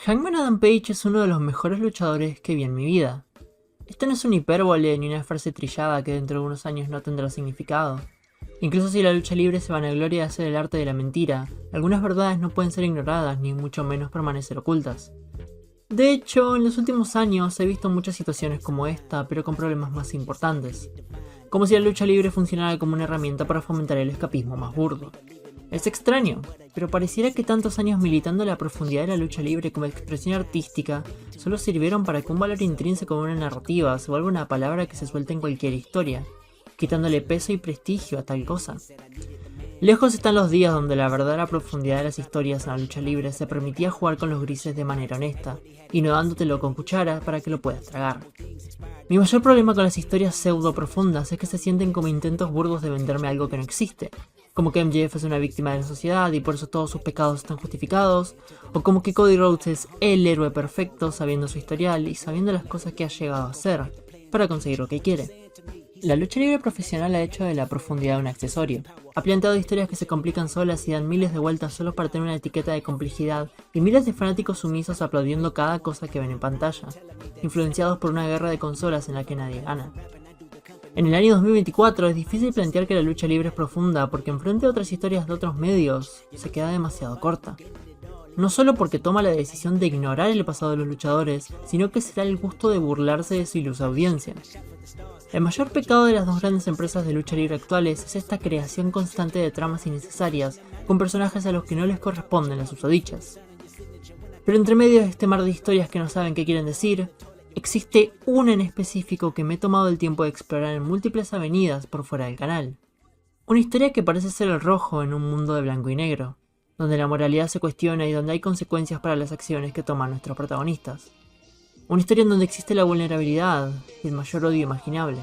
Hangman Adam Page es uno de los mejores luchadores que vi en mi vida. Esto no es una hipérbole ni una frase trillada que dentro de unos años no tendrá significado. Incluso si la lucha libre se vanagloria de hacer el arte de la mentira, algunas verdades no pueden ser ignoradas ni mucho menos permanecer ocultas. De hecho, en los últimos años he visto muchas situaciones como esta, pero con problemas más importantes. Como si la lucha libre funcionara como una herramienta para fomentar el escapismo más burdo. Es extraño, pero pareciera que tantos años militando la profundidad de la lucha libre como expresión artística solo sirvieron para que un valor intrínseco de una narrativa se vuelva una palabra que se suelta en cualquier historia, quitándole peso y prestigio a tal cosa. Lejos están los días donde la verdadera profundidad de las historias en la lucha libre se permitía jugar con los grises de manera honesta, y no dándotelo con cuchara para que lo puedas tragar. Mi mayor problema con las historias pseudo profundas es que se sienten como intentos burdos de venderme algo que no existe, como que MJF es una víctima de la sociedad y por eso todos sus pecados están justificados, o como que Cody Rhodes es el héroe perfecto sabiendo su historial y sabiendo las cosas que ha llegado a hacer para conseguir lo que quiere. La lucha libre profesional ha hecho de la profundidad un accesorio. Ha planteado historias que se complican solas y dan miles de vueltas solo para tener una etiqueta de complejidad y miles de fanáticos sumisos aplaudiendo cada cosa que ven en pantalla, influenciados por una guerra de consolas en la que nadie gana. En el año 2024 es difícil plantear que la lucha libre es profunda porque enfrente a otras historias de otros medios se queda demasiado corta. No solo porque toma la decisión de ignorar el pasado de los luchadores, sino que se da el gusto de burlarse de su ilusa audiencia. El mayor pecado de las dos grandes empresas de lucha libre actuales es esta creación constante de tramas innecesarias con personajes a los que no les corresponden las susodichas. Pero entre medio de este mar de historias que no saben qué quieren decir, existe una en específico que me he tomado el tiempo de explorar en múltiples avenidas por fuera del canal. Una historia que parece ser el rojo en un mundo de blanco y negro, donde la moralidad se cuestiona y donde hay consecuencias para las acciones que toman nuestros protagonistas. Una historia en donde existe la vulnerabilidad y el mayor odio imaginable.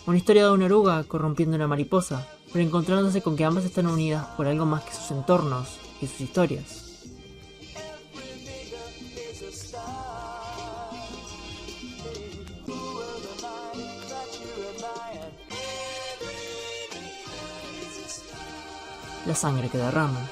Una historia de una oruga corrompiendo una mariposa, pero encontrándose con que ambas están unidas por algo más que sus entornos y sus historias. La sangre que derrama.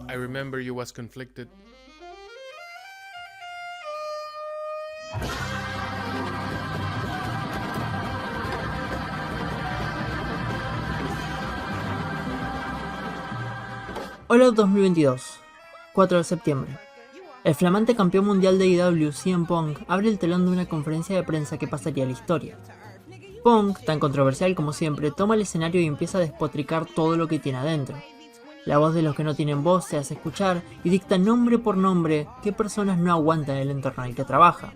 I remember you was conflicted. All Out 2022, 4 de septiembre. El flamante campeón mundial de AEW, CM Punk, abre el telón de una conferencia de prensa que pasaría a la historia. Punk, tan controversial como siempre, toma el escenario y empieza a despotricar todo lo que tiene adentro. La voz de los que no tienen voz se hace escuchar y dicta nombre por nombre qué personas no aguantan el entorno en el que trabaja.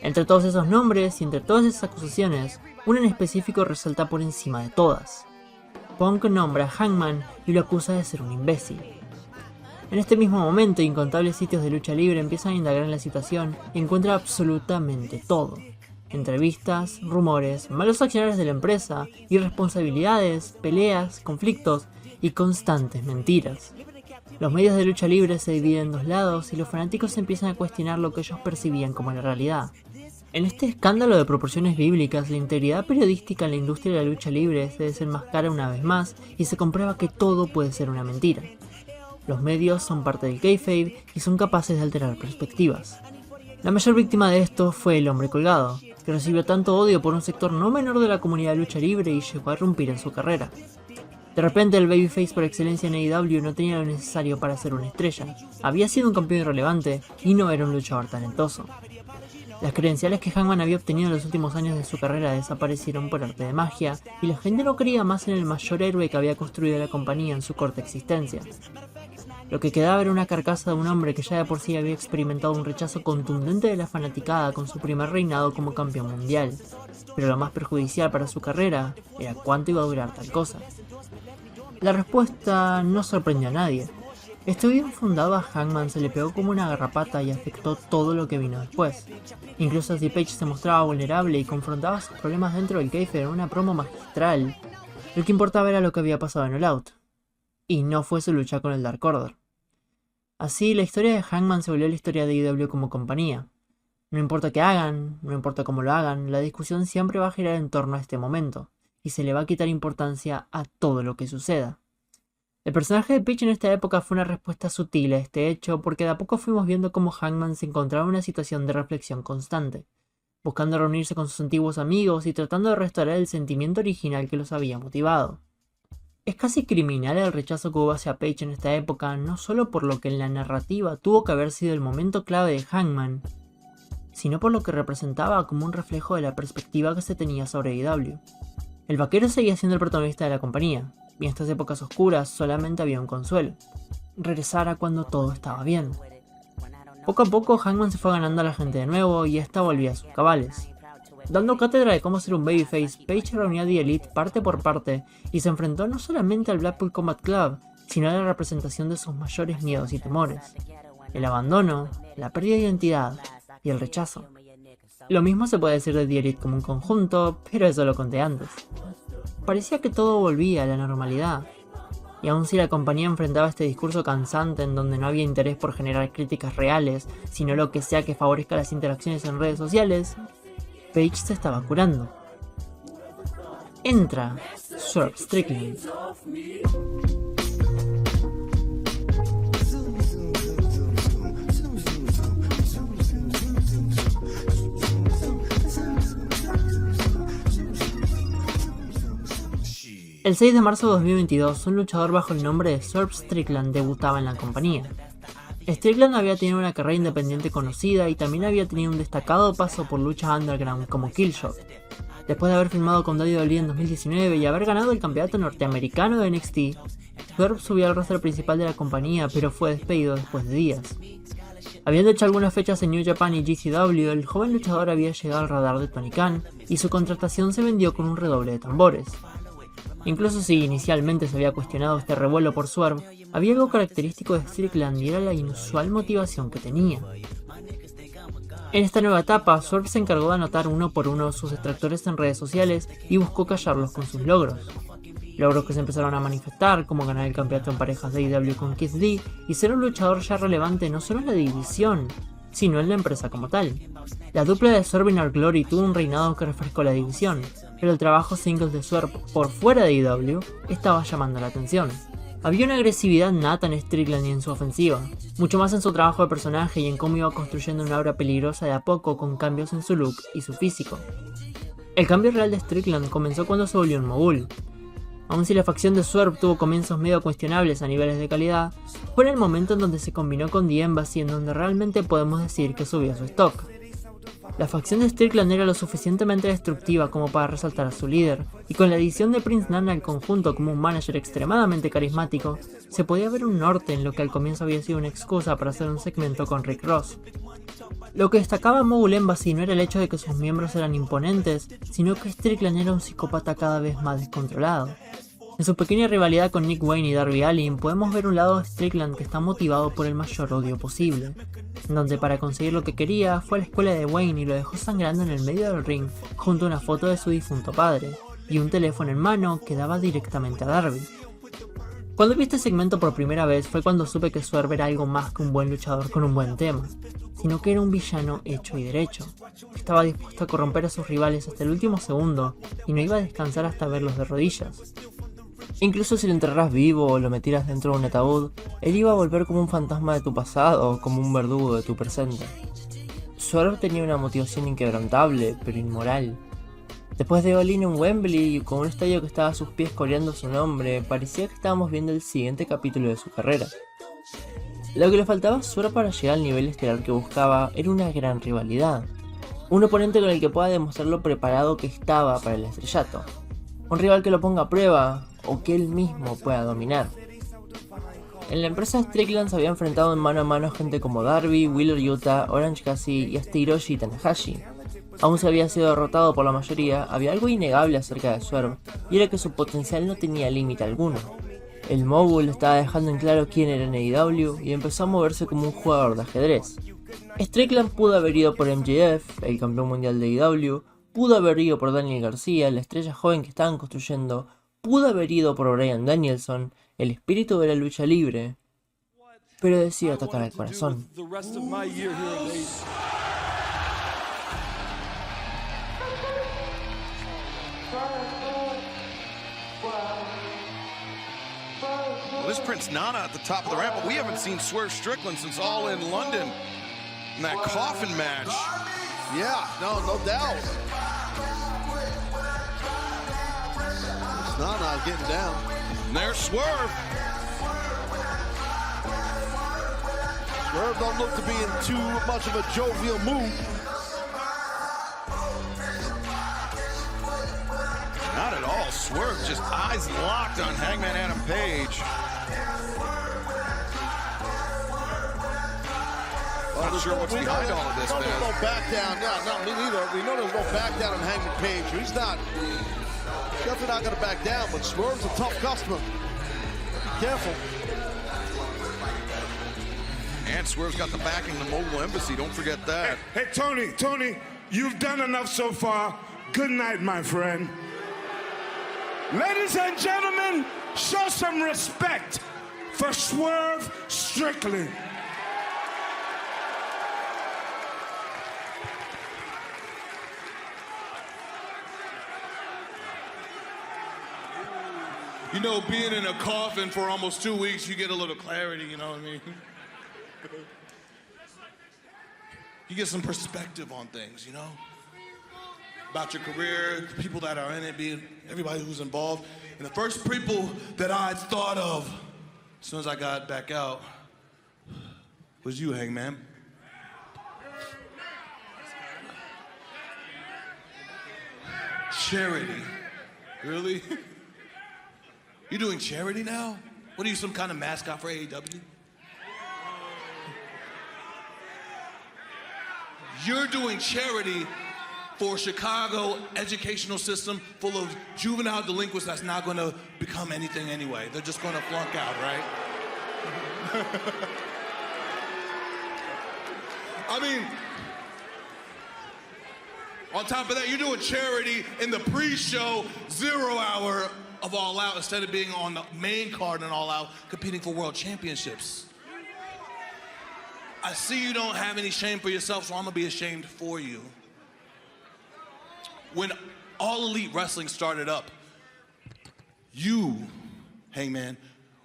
Entre todos esos nombres y entre todas esas acusaciones, una en específico resalta por encima de todas. Punk nombra a Hangman y lo acusa de ser un imbécil. En este mismo momento, incontables sitios de lucha libre empiezan a indagar en la situación y encuentran absolutamente todo. Entrevistas, rumores, malos accionarios de la empresa, irresponsabilidades, peleas, conflictos y constantes mentiras. Los medios de lucha libre se dividen en dos lados y los fanáticos empiezan a cuestionar lo que ellos percibían como la realidad. En este escándalo de proporciones bíblicas, la integridad periodística en la industria de la lucha libre se desenmascara una vez más y se comprueba que todo puede ser una mentira. Los medios son parte del kayfabe y son capaces de alterar perspectivas. La mayor víctima de esto fue el hombre colgado, que recibió tanto odio por un sector no menor de la comunidad de lucha libre y llegó a irrumpir en su carrera. De repente el babyface por excelencia en AEW no tenía lo necesario para ser una estrella, había sido un campeón irrelevante y no era un luchador talentoso. Las credenciales que Hangman había obtenido en los últimos años de su carrera desaparecieron por arte de magia, y la gente no creía más en el mayor héroe que había construido la compañía en su corta existencia. Lo que quedaba era una carcasa de un hombre que ya de por sí había experimentado un rechazo contundente de la fanaticada con su primer reinado como campeón mundial, pero lo más perjudicial para su carrera era cuánto iba a durar tal cosa. La respuesta no sorprendió a nadie. Este bien fundado a Hangman se le pegó como una garrapata y afectó todo lo que vino después. Incluso si Page se mostraba vulnerable y confrontaba sus problemas dentro del kayfabe en una promo magistral, lo que importaba era lo que había pasado en All Out, y no fue su lucha con el Dark Order. Así, la historia de Hangman se volvió la historia de IW como compañía. No importa qué hagan, no importa cómo lo hagan, la discusión siempre va a girar en torno a este momento, y se le va a quitar importancia a todo lo que suceda. El personaje de Page en esta época fue una respuesta sutil a este hecho, porque de a poco fuimos viendo cómo Hangman se encontraba en una situación de reflexión constante, buscando reunirse con sus antiguos amigos y tratando de restaurar el sentimiento original que los había motivado. Es casi criminal el rechazo que hubo hacia Page en esta época, no solo por lo que en la narrativa tuvo que haber sido el momento clave de Hangman, sino por lo que representaba como un reflejo de la perspectiva que se tenía sobre IW. El vaquero seguía siendo el protagonista de la compañía, y en estas épocas oscuras solamente había un consuelo: regresar a cuando todo estaba bien. Poco a poco Hangman se fue ganando a la gente de nuevo y esta volvía a sus cabales. Dando cátedra de cómo ser un babyface, Page reunió a The Elite parte por parte y se enfrentó no solamente al Blackpool Combat Club, sino a la representación de sus mayores miedos y temores: el abandono, la pérdida de identidad y el rechazo. Lo mismo se puede decir de The Elite como un conjunto, pero eso lo conté antes. Parecía que todo volvía a la normalidad, y aun si la compañía enfrentaba este discurso cansante en donde no había interés por generar críticas reales, sino lo que sea que favorezca las interacciones en redes sociales, Page se estaba curando. Entra Swerve Strickland. El 6 de marzo de 2022, un luchador bajo el nombre de Swerve Strickland debutaba en la compañía. Strickland había tenido una carrera independiente conocida y también había tenido un destacado paso por lucha underground como Killshot. Después de haber firmado con WWE en 2019 y haber ganado el campeonato norteamericano de NXT, Swerve subió al roster principal de la compañía, pero fue despedido después de días. Habiendo hecho algunas fechas en New Japan y GCW, el joven luchador había llegado al radar de Tony Khan y su contratación se vendió con un redoble de tambores. Incluso si inicialmente se había cuestionado este revuelo por Swerve, había algo característico de Strickland y era la inusual motivación que tenía. En esta nueva etapa, Swerve se encargó de anotar uno por uno sus detractores en redes sociales y buscó callarlos con sus logros. Logros que se empezaron a manifestar, como ganar el campeonato en parejas de IW con Keith Lee y ser un luchador ya relevante no solo en la división, sino en la empresa como tal. La dupla de Swerve y Our Glory tuvo un reinado que refrescó la división, pero el trabajo singles de Swerve por fuera de IW estaba llamando la atención. Había una agresividad nata en Strickland y en su ofensiva, mucho más en su trabajo de personaje y en cómo iba construyendo una aura peligrosa de a poco con cambios en su look y su físico. El cambio real de Strickland comenzó cuando se volvió un mogul. Aun si la facción de Swerve tuvo comienzos medio cuestionables a niveles de calidad, fue en el momento en donde se combinó con The Embassy en donde realmente podemos decir que subió su stock. La facción de Strickland era lo suficientemente destructiva como para resaltar a su líder, y con la adición de Prince Nana al conjunto como un manager extremadamente carismático, se podía ver un norte en lo que al comienzo había sido una excusa para hacer un segmento con Rick Ross. Lo que destacaba a Mogul Embassy no era el hecho de que sus miembros eran imponentes, sino que Strickland era un psicópata cada vez más descontrolado. En su pequeña rivalidad con Nick Wayne y Darby Allin podemos ver un lado de Strickland que está motivado por el mayor odio posible, en donde para conseguir lo que quería fue a la escuela de Wayne y lo dejó sangrando en el medio del ring junto a una foto de su difunto padre y un teléfono en mano que daba directamente a Darby. Cuando vi este segmento por primera vez fue cuando supe que Swerve era algo más que un buen luchador con un buen tema, sino que era un villano hecho y derecho, que estaba dispuesto a corromper a sus rivales hasta el último segundo y no iba a descansar hasta verlos de rodillas. Incluso si lo enterraras vivo o lo metieras dentro de un ataúd, él iba a volver como un fantasma de tu pasado o como un verdugo de tu presente. Swerve tenía una motivación inquebrantable, pero inmoral. Después de All In en Wembley y con un estadio que estaba a sus pies coreando su nombre, parecía que estábamos viendo el siguiente capítulo de su carrera. Lo que le faltaba a Swerve para llegar al nivel estelar que buscaba era una gran rivalidad. Un oponente con el que pueda demostrar lo preparado que estaba para el estrellato. Un rival que lo ponga a prueba o que él mismo pueda dominar. En la empresa Strickland se había enfrentado en mano a mano a gente como Darby, Wheeler Yuta, Orange Cassidy y hasta Hiroshi Tanahashi. Aún se había sido derrotado por la mayoría, había algo innegable acerca de Swerve, y era que su potencial no tenía límite alguno. El mogul estaba dejando en claro quién era en AEW y empezó a moverse como un jugador de ajedrez. Strickland pudo haber ido por MJF, el campeón mundial de AEW, pudo haber ido por Daniel García, la estrella joven que estaban construyendo, pudo haber ido por Bryan Danielson, el espíritu de la lucha libre, pero decidió atacar al corazón. This Prince Nana at the top of the ramp, but we haven't seen Swerve Strickland since All in London in that coffin match. Yeah, no doubt. It's Nana getting down. And there's Swerve. Swerve don't look to be in too much of a jovial mood. Not at all. Swerve just eyes locked on Hangman Adam Page. Not sure what's behind all of this, man. There's no back down. No, me neither. We know there's no back down on Hangman Page. He's definitely not going to back down, but Swerve's a tough customer. Be careful. And Swerve's got the backing of the Mobile Embassy. Don't forget that. Hey, Tony, you've done enough so far. Good night, my friend. Ladies and gentlemen, show some respect for Swerve Strickland. You know, being in a coffin for almost 2 weeks, you get a little clarity, you know what I mean? You get some perspective on things, you know? About your career, the people that are in it, everybody who's involved. And the first people that I thought of as soon as I got back out was you, Hangman. Charity. Really? You doing charity now? What are you, some kind of mascot for AEW? You're doing charity for a Chicago educational system full of juvenile delinquents that's not going to become anything anyway. They're just going to flunk out, right? I mean, on top of that, you're doing charity in the pre-show 0 hour of All Out instead of being on the main card in All Out competing for world championships. I see you don't have any shame for yourself, so I'm gonna be ashamed for you. When All Elite Wrestling started up, you, Hangman,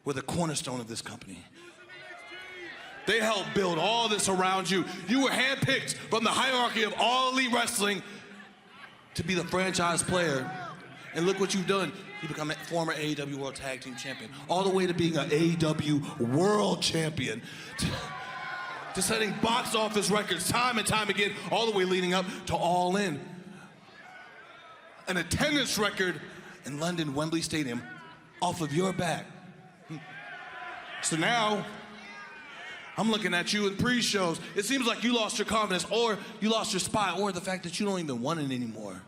were the cornerstone of this company. They helped build all this around you. You were handpicked from the hierarchy of All Elite Wrestling to be the franchise player. And look what you've done. You become a former AEW World Tag Team Champion, all the way to being an AEW World Champion, to setting box office records time and time again, all the way leading up to All In. An attendance record in London, Wembley Stadium, off of your back. So now, I'm looking at you in pre-shows. It seems like you lost your confidence, or you lost your spot, or the fact that you don't even want it anymore.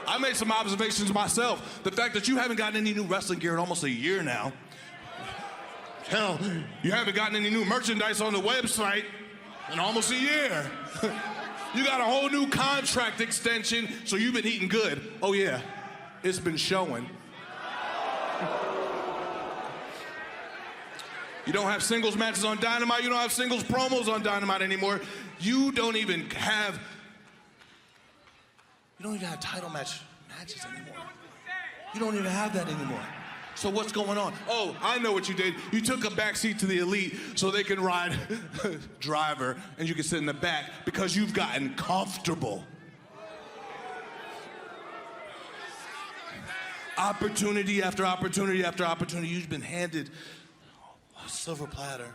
I made some observations myself. The fact that you haven't gotten any new wrestling gear in almost a year now. Hell, you haven't gotten any new merchandise on the website in almost a year. You got a whole new contract extension, so you've been eating good. Oh yeah, it's been showing. You don't have singles matches on Dynamite. You don't have singles promos on Dynamite anymore. You don't even have title matches anymore. You don't even have that anymore. So what's going on? Oh, I know what you did. You took a backseat to the Elite so they can ride driver and you can sit in the back because you've gotten comfortable. Opportunity after opportunity after opportunity. You've been handed a silver platter.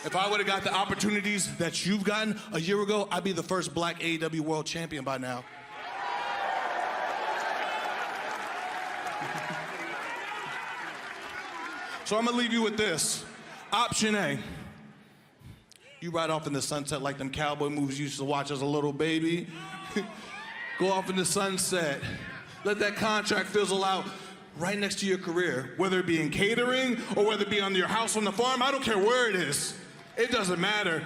If I would have got the opportunities that you've gotten a year ago, I'd be the first black AEW World Champion by now. So I'm gonna leave you with this. Option A. You ride off in the sunset like them cowboy movies you used to watch as a little baby. Go off in the sunset. Let that contract fizzle out right next to your career, whether it be in catering or whether it be on your house on the farm. I don't care where it is. It doesn't matter.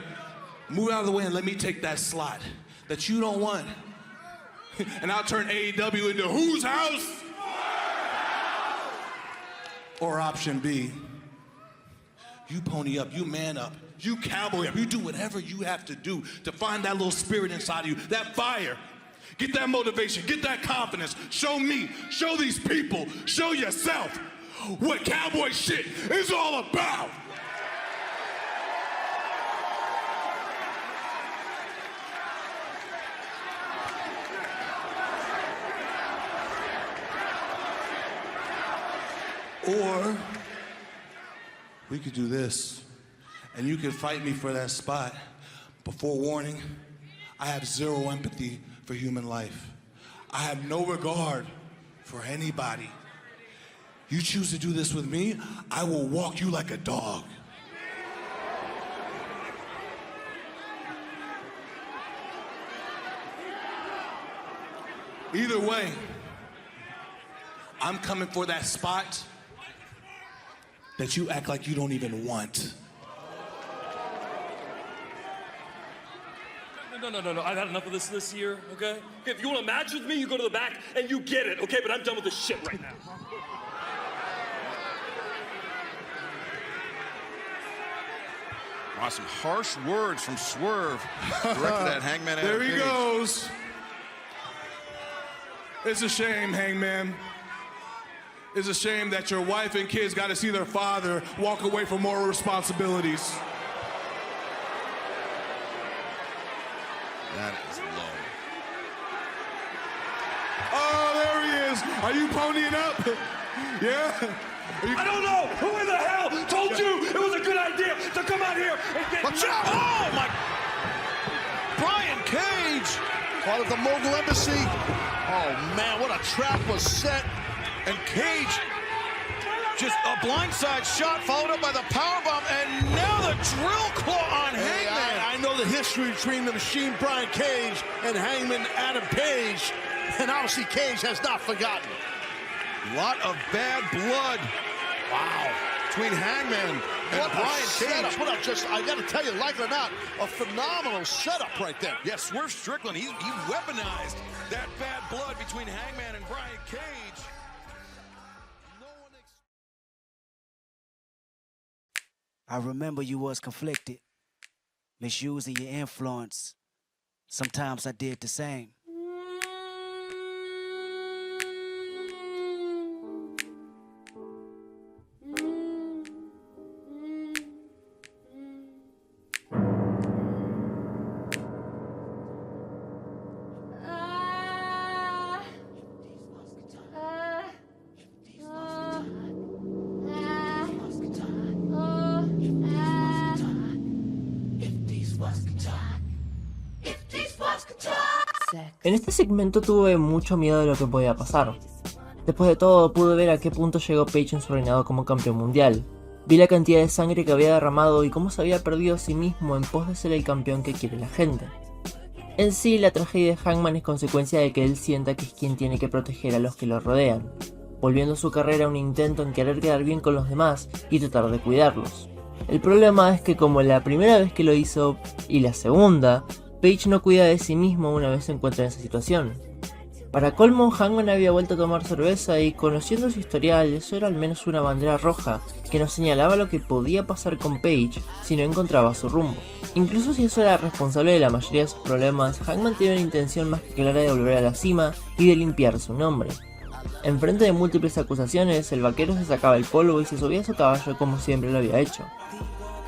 Move out of the way and let me take that slot that you don't want. And I'll turn AEW into whose house? Or option B, you pony up, you man up, you cowboy up, you do whatever you have to do to find that little spirit inside of you, that fire. Get that motivation, get that confidence. Show me, show these people, show yourself what cowboy shit is all about. Or we could do this, and you could fight me for that spot. But forewarning, I have zero empathy for human life. I have no regard for anybody. You choose to do this with me, I will walk you like a dog. Either way, I'm coming for that spot that you act like you don't even want. No. I've had enough of this year, okay? If you want to match with me, you go to the back and you get it, okay? But I'm done with this shit right now. Wow, some harsh words from Swerve directed at Hangman Adam There he Page. goes. It's a shame, Hangman. It's a shame that your wife and kids got to see their father walk away from more responsibilities. That is low. Oh, there he is. Are you ponying up? Yeah? I don't know. Who in the hell told you it was a good idea to come out here and get... Watch out! Oh, my... Brian Cage! Part of the Mogul Embassy. Oh, man, what a trap was set. And Cage, just a blindside shot followed up by the powerbomb, and now the drill claw on Hey, Hangman. I know the history between the Machine Brian Cage and Hangman Adam Page, and obviously Cage has not forgotten. Lot of bad blood. Wow. Between Hangman and What a Brian setup. Cage. What a just, I got to tell you, like it or not, a phenomenal setup right there. Yes, Swerve Strickland, he weaponized that bad blood between Hangman and Brian Cage. I remember you was conflicted, misusing your influence. Sometimes I did the same. En este segmento tuve mucho miedo de lo que podía pasar. Después de todo, pude ver a qué punto llegó Page en su reinado como campeón mundial. Vi la cantidad de sangre que había derramado y cómo se había perdido a sí mismo en pos de ser el campeón que quiere la gente. En sí, la tragedia de Hangman es consecuencia de que él sienta que es quien tiene que proteger a los que lo rodean, volviendo su carrera un intento en querer quedar bien con los demás y tratar de cuidarlos. El problema es que como la primera vez que lo hizo y la segunda, Page no cuida de sí mismo una vez se encuentra en esa situación. Para colmo, Hangman había vuelto a tomar cerveza y, conociendo su historial, eso era al menos una bandera roja que nos señalaba lo que podía pasar con Page si no encontraba su rumbo. Incluso si eso era responsable de la mayoría de sus problemas, Hangman tenía una intención más que clara de volver a la cima y de limpiar su nombre. En frente de múltiples acusaciones, el vaquero se sacaba el polvo y se subía a su caballo como siempre lo había hecho.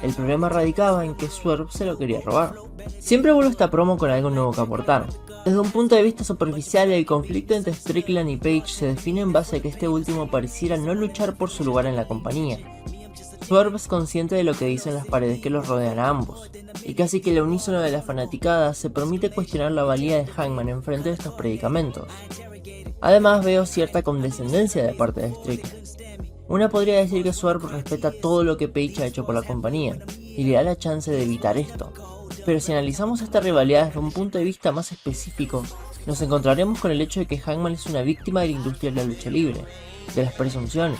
El problema radicaba en que Swerve se lo quería robar. Siempre vuelvo a esta promo con algo nuevo que aportar. Desde un punto de vista superficial, el conflicto entre Strickland y Page se define en base a que este último pareciera no luchar por su lugar en la compañía. Swerve es consciente de lo que dicen las paredes que los rodean a ambos, y casi que el unísono de la fanaticada se permite cuestionar la valía de Hangman en frente de estos predicamentos. Además veo cierta condescendencia de parte de Strickland. Una podría decir que Swerve respeta todo lo que Page ha hecho por la compañía, y le da la chance de evitar esto. Pero si analizamos esta rivalidad desde un punto de vista más específico, nos encontraremos con el hecho de que Hangman es una víctima de la industria de la lucha libre, de las presunciones,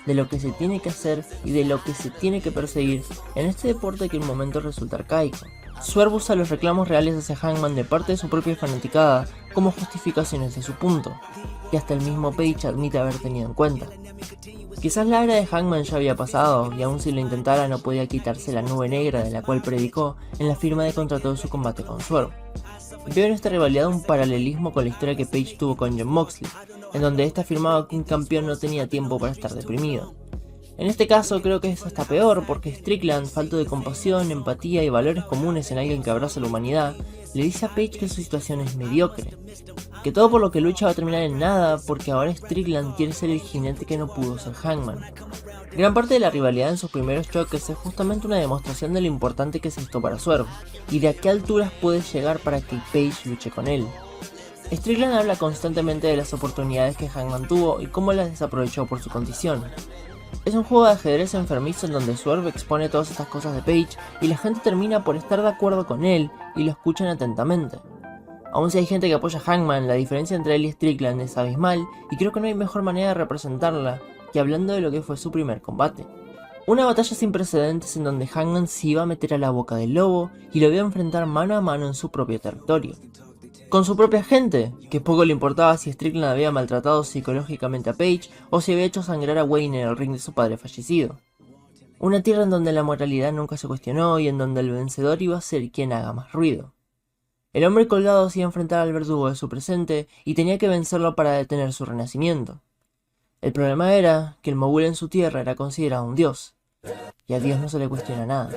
de lo que se tiene que hacer y de lo que se tiene que perseguir en este deporte que en un momento resulta arcaico. Swerve usa los reclamos reales hacia Hangman de parte de su propia fanaticada como justificaciones de su punto, que hasta el mismo Page admite haber tenido en cuenta. Quizás la era de Hangman ya había pasado, y aun si lo intentara no podía quitarse la nube negra de la cual predicó en la firma de contrato de su combate con Swerve. Veo en esta rivalidad un paralelismo con la historia que Page tuvo con Jon Moxley, en donde éste afirmaba que un campeón no tenía tiempo para estar deprimido. En este caso creo que es hasta peor porque Strickland, falto de compasión, empatía y valores comunes en alguien que abraza la humanidad, le dice a Page que su situación es mediocre, que todo por lo que lucha va a terminar en nada porque ahora Strickland quiere ser el jinete que no pudo ser Hangman. Gran parte de la rivalidad en sus primeros choques es justamente una demostración de lo importante que es esto para Swerve, y de a qué alturas puede llegar para que Page luche con él. Strickland habla constantemente de las oportunidades que Hangman tuvo y cómo las desaprovechó por su condición. Es un juego de ajedrez enfermizo en donde Swerve expone todas estas cosas de Page y la gente termina por estar de acuerdo con él y lo escuchan atentamente. Aun si hay gente que apoya a Hangman, la diferencia entre él y Strickland es abismal y creo que no hay mejor manera de representarla que hablando de lo que fue su primer combate. Una batalla sin precedentes en donde Hangman se iba a meter a la boca del lobo y lo iba a enfrentar mano a mano en su propio territorio. Con su propia gente, que poco le importaba si Strickland había maltratado psicológicamente a Page o si había hecho sangrar a Wayne en el ring de su padre fallecido. Una tierra en donde la moralidad nunca se cuestionó y en donde el vencedor iba a ser quien haga más ruido. El hombre colgado se iba a enfrentar al verdugo de su presente y tenía que vencerlo para detener su renacimiento. El problema era que el mogul en su tierra era considerado un dios, y a Dios no se le cuestiona nada.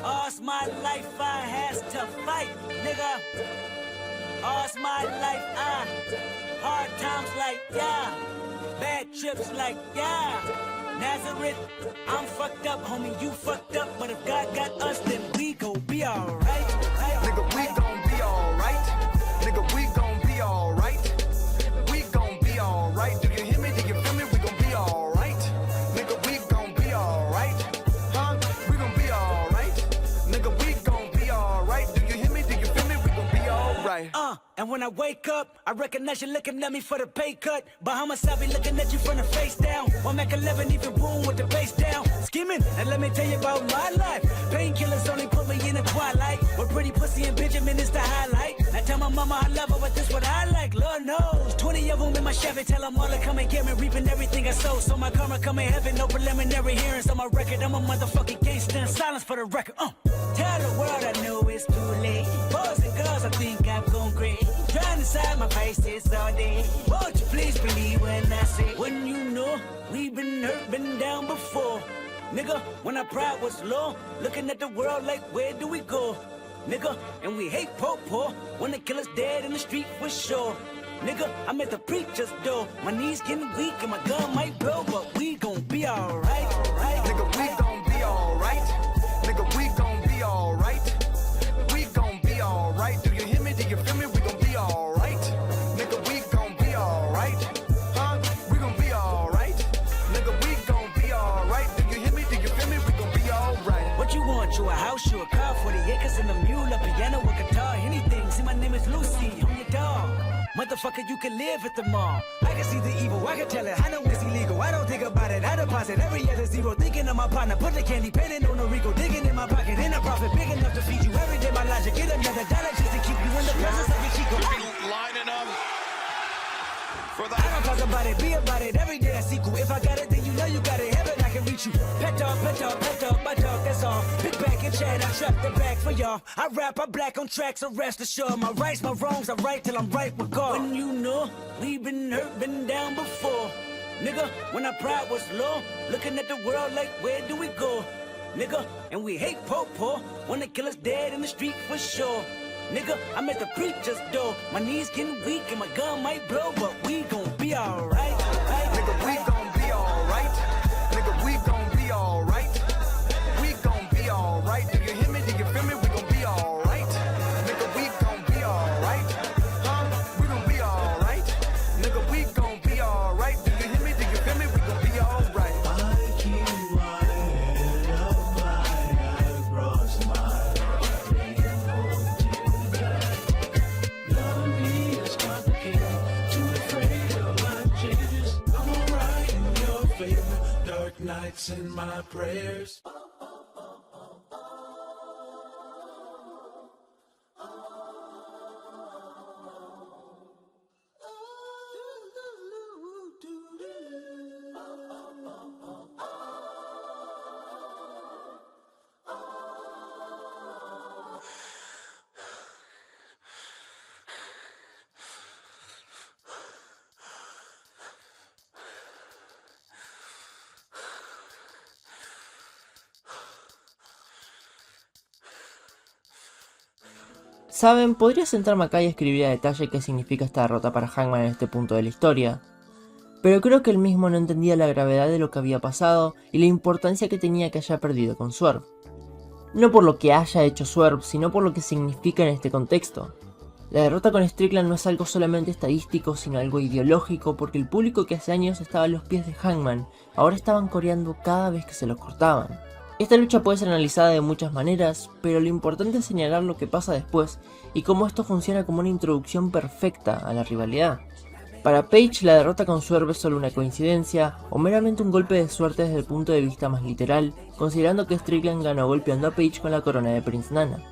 All's my life I has to fight, nigga. All's my life hard times like yeah, bad trips like yeah. Nazareth, I'm fucked up, homie, you fucked up, but if God got us, then we gon' be alright. Nigga, we gon' be alright. Nigga, we gon' be alright. We gon' be alright. Do you hear me? Do you feel me? We gon' be alright. Nigga, we gon' be alright. Huh? We gon' be alright. Nigga, we gon' be alright. Do you hear me? Do you feel me? We gon' be alright. And when I wake up, I recognize you looking at me for the pay cut. Bahamas, I be looking at you from the face down. One Mac 11, even boom with the bass down. Scheming, and let me tell you about my life. Painkillers only put me in the twilight. But pretty pussy and Benjamin is the highlight. I tell my mama I love her, but this what I like, Lord knows. 20 of them in my Chevy, tell them all to come and get me. Reaping everything I sow, so my karma come in heaven. No preliminary hearings on my record. I'm a motherfucking gangster, silence for the record. Tell the world I know it's too late. Boys and girls, I think I've gone crazy. Trying to side my faces all day. Won't you please believe when I say, when you know we've been hurt, been down before. Nigga, when our pride was low, looking at the world like where do we go? Nigga, and we hate po-po, when the killer's dead in the street for sure. Nigga, I'm at the preacher's door, my knees getting weak and my gun might blow, but we gon' be alright. Nigga, we gon' be alright. Nigga, we gon' be alright. We gon' be alright. Do you hear me? Do you feel me? We gon' be alright. Nigga, we gon' be alright. Huh? We gon' be alright. Nigga, we gon' be alright. Do you hear me? Do you feel me? We gon' be alright. What you want? You a house, you a car, 40 acres and a mule, a piano, a guitar, anything. See, my name is Lucy, I'm your dog. Motherfucker, you can live at the mall. I can see the evil, I can tell it. I know it's illegal, I don't think about it. I deposit every other zero, thinking of my partner. Put the candy, painting on the Rico, digging in my pocket. In a profit, big enough to feed you every day. My logic, get another dollar just to keep you in the presence of your Chico. Lining up for the I don't talk about it, be about it. Every day I sequel. If I got it, then you know you got it. Heaven, I can reach you. Pet dog, pet dog, pet dog, my dog, that's all. Pick back and chat, I trap the back for y'all. I rap, I'm black on tracks, so rest assured. My rights, my wrongs, I right till I'm right with God. When you know we've been hurt, been down before. Nigga, when our pride was low, looking at the world like where do we go? Nigga, and we hate po-po, when the killer's dead in the street for sure. Nigga, I'm at the preacher's door, my knees getting weak and my gun might blow, but we gon' be alright. Nigga, we gon' be alright. Nigga, we gon' be alright. faith, dark nights in my prayers. Saben, podría sentarme acá y escribir a detalle qué significa esta derrota para Hangman en este punto de la historia, pero creo que él mismo no entendía la gravedad de lo que había pasado y la importancia que tenía que haya perdido con Swerve. No por lo que haya hecho Swerve, sino por lo que significa en este contexto. La derrota con Strickland no es algo solamente estadístico, sino algo ideológico, porque el público que hace años estaba a los pies de Hangman, ahora estaban coreando cada vez que se los cortaban. Esta lucha puede ser analizada de muchas maneras, pero lo importante es señalar lo que pasa después y cómo esto funciona como una introducción perfecta a la rivalidad. Para Page, la derrota con Swerve es solo una coincidencia o meramente un golpe de suerte desde el punto de vista más literal, considerando que Strickland ganó golpeando a Page con la corona de Prince Nana.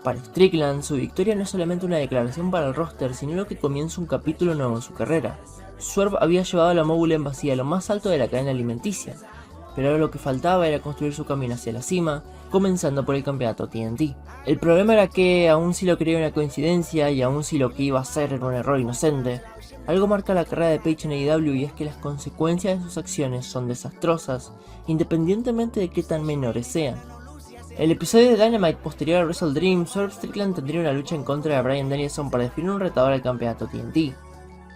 Para Strickland, su victoria no es solamente una declaración para el roster, sino lo que comienza un capítulo nuevo en su carrera. Swerve había llevado a la Mobile Embassy a lo más alto de la cadena alimenticia, pero ahora lo que faltaba era construir su camino hacia la cima, comenzando por el campeonato TNT. El problema era que, aun si lo creía una coincidencia y aun si lo que iba a hacer era un error inocente, algo marca la carrera de Page en AEW y es que las consecuencias de sus acciones son desastrosas, independientemente de qué tan menores sean. El episodio de Dynamite posterior a Wrestle Dream, Swerve Strickland tendría una lucha en contra de Bryan Danielson para definir un retador al campeonato TNT.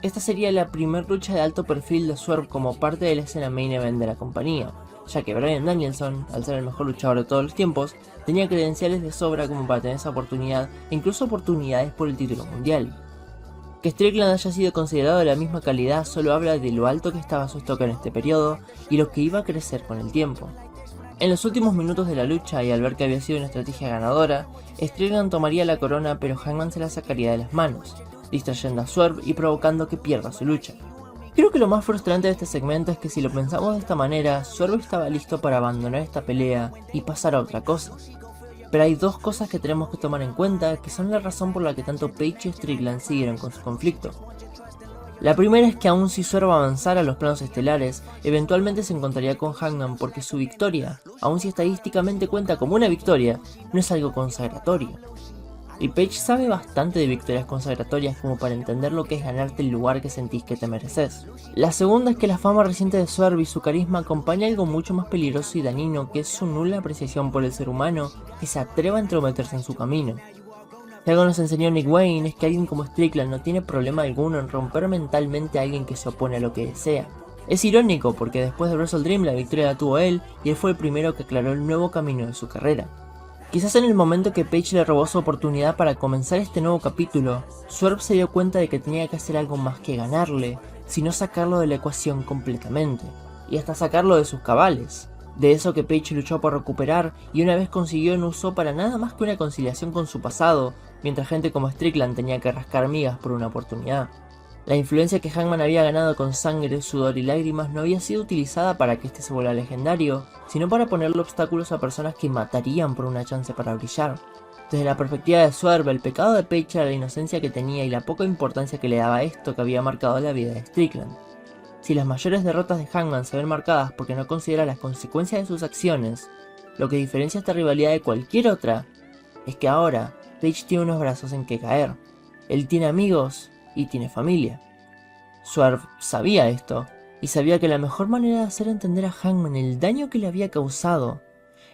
Esta sería la primera lucha de alto perfil de Swerve como parte de la escena main event de la compañía, ya que Bryan Danielson, al ser el mejor luchador de todos los tiempos, tenía credenciales de sobra como para tener esa oportunidad e incluso oportunidades por el título mundial. Que Strickland haya sido considerado de la misma calidad solo habla de lo alto que estaba su stock en este periodo y lo que iba a crecer con el tiempo. En los últimos minutos de la lucha y al ver que había sido una estrategia ganadora, Strickland tomaría la corona pero Hangman se la sacaría de las manos, distrayendo a Swerve y provocando que pierda su lucha. Creo que lo más frustrante de este segmento es que si lo pensamos de esta manera, Swerve estaba listo para abandonar esta pelea y pasar a otra cosa. Pero hay dos cosas que tenemos que tomar en cuenta que son la razón por la que tanto Page y Strickland siguieron con su conflicto. La primera es que aun si Swerve avanzara a los planos estelares, eventualmente se encontraría con Hangman porque su victoria, aun si estadísticamente cuenta como una victoria, no es algo consagratorio. Y Page sabe bastante de victorias consagratorias como para entender lo que es ganarte el lugar que sentís que te mereces. La segunda es que la fama reciente de Swerve y su carisma acompaña algo mucho más peligroso y dañino, que es su nula apreciación por el ser humano que se atreva a entrometerse en su camino. Si algo nos enseñó Nick Wayne es que alguien como Strickland no tiene problema alguno en romper mentalmente a alguien que se opone a lo que desea. Es irónico porque después de Wrestle Dream la victoria la tuvo él y él fue el primero que aclaró el nuevo camino de su carrera. Quizás en el momento que Page le robó su oportunidad para comenzar este nuevo capítulo, Swerve se dio cuenta de que tenía que hacer algo más que ganarle, sino sacarlo de la ecuación completamente, y hasta sacarlo de sus cabales, de eso que Page luchó por recuperar y una vez consiguió no usó para nada más que una conciliación con su pasado, mientras gente como Strickland tenía que rascar migas por una oportunidad. La influencia que Hangman había ganado con sangre, sudor y lágrimas no había sido utilizada para que este se vuelva legendario, sino para ponerle obstáculos a personas que matarían por una chance para brillar. Desde la perspectiva de Swerve, el pecado de Page era la inocencia que tenía y la poca importancia que le daba a esto que había marcado la vida de Strickland. Si las mayores derrotas de Hangman se ven marcadas porque no considera las consecuencias de sus acciones, lo que diferencia esta rivalidad de cualquier otra es que ahora Page tiene unos brazos en que caer. Él tiene amigos y tiene familia. Swerve sabía esto, y sabía que la mejor manera de hacer entender a Hangman el daño que le había causado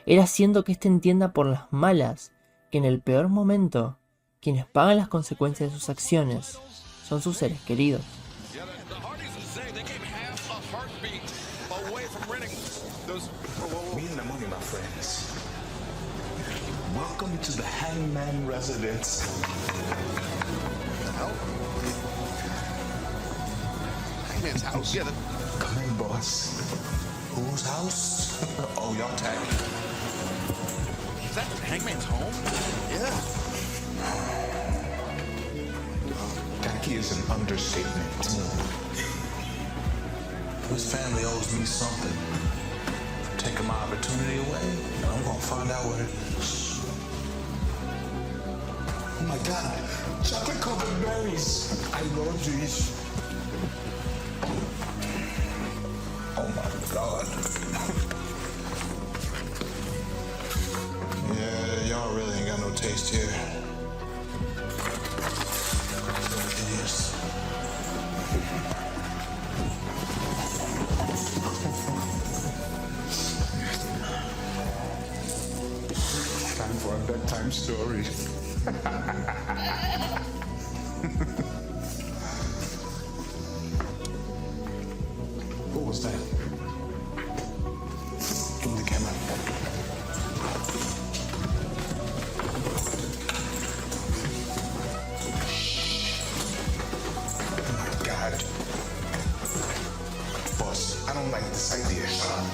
era haciendo que éste entienda por las malas que en el peor momento, quienes pagan las consecuencias de sus acciones son sus seres queridos. Welcome to the Hangman residence. Hangman's house. Yeah, Come in, boss. Whose house? Oh, y'all tagged. is that Hangman's home? Yeah. Tacky is an understatement. This family owes me something. I'm taking my opportunity away, and I'm gonna find out what it is. Oh my God, chocolate covered berries. I love these. Oh my God. Yeah, y'all really ain't got no taste here. It is. Time for a bedtime story. What was that? Give me the camera. Oh my God. Boss, I don't like this idea, son.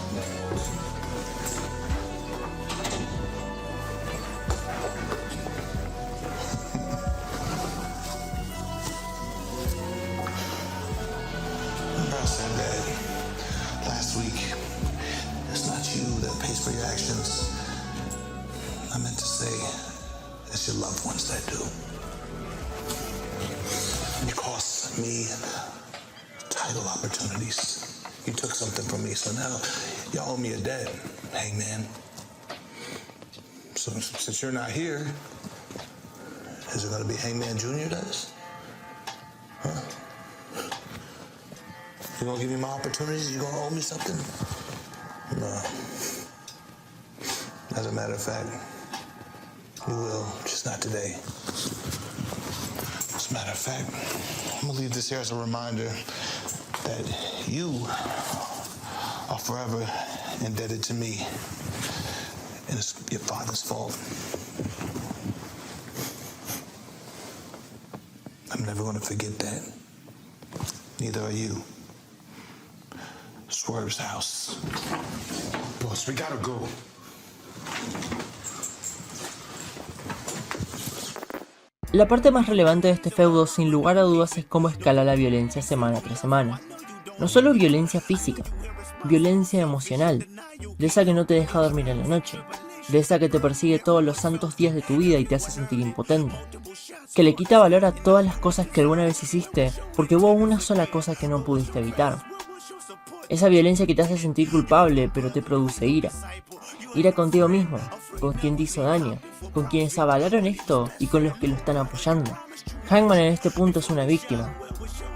I said that last week. It's not you that pays for your actions. I meant to say, it's your loved ones that do. You cost me title opportunities. You took something from me, so now y'all owe me a debt, Hangman. So since you're not here, is it gonna be Hangman Jr. does? Huh? You gonna give me my opportunities? You gonna owe me something? No. As a matter of fact, you will, just not today. As a matter of fact, I'm gonna leave this here as a reminder that you are forever indebted to me. And it's your father's fault. I'm never gonna forget that. Neither are you. Swerve's house. Boss, we gotta go. La parte más relevante de este feudo sin lugar a dudas es cómo escala la violencia semana tras semana. No solo violencia física, violencia emocional, de esa que no te deja dormir en la noche, de esa que te persigue todos los santos días de tu vida y te hace sentir impotente, que le quita valor a todas las cosas que alguna vez hiciste porque hubo una sola cosa que no pudiste evitar. Esa violencia que te hace sentir culpable pero te produce ira. Ira contigo mismo, con quien te hizo daño, con quienes avalaron esto y con los que lo están apoyando. Hangman en este punto es una víctima.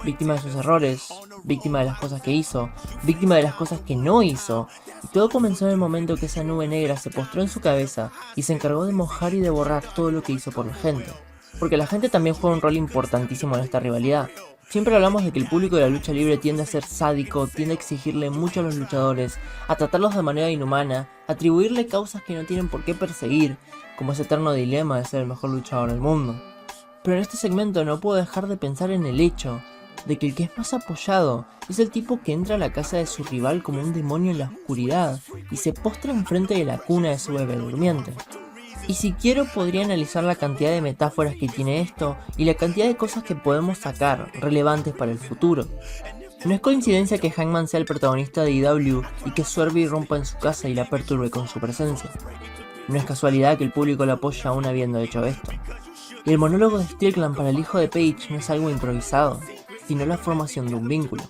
Víctima de sus errores, víctima de las cosas que hizo, víctima de las cosas que no hizo. Y todo comenzó en el momento que esa nube negra se postró en su cabeza y se encargó de mojar y de borrar todo lo que hizo por la gente. Porque la gente también juega un rol importantísimo en esta rivalidad. Siempre hablamos de que el público de la lucha libre tiende a ser sádico, tiende a exigirle mucho a los luchadores, a tratarlos de manera inhumana, a atribuirle causas que no tienen por qué perseguir, como ese eterno dilema de ser el mejor luchador del mundo. Pero en este segmento no puedo dejar de pensar en el hecho de que el que es más apoyado es el tipo que entra a la casa de su rival como un demonio en la oscuridad y se postra enfrente de la cuna de su bebé durmiente. Y si quiero podría analizar la cantidad de metáforas que tiene esto y la cantidad de cosas que podemos sacar relevantes para el futuro. No es coincidencia que Hangman sea el protagonista de EW y que Swerve irrumpa en su casa y la perturbe con su presencia. No es casualidad que el público lo apoye aún habiendo hecho esto. Y el monólogo de Strickland para el hijo de Paige no es algo improvisado, sino la formación de un vínculo.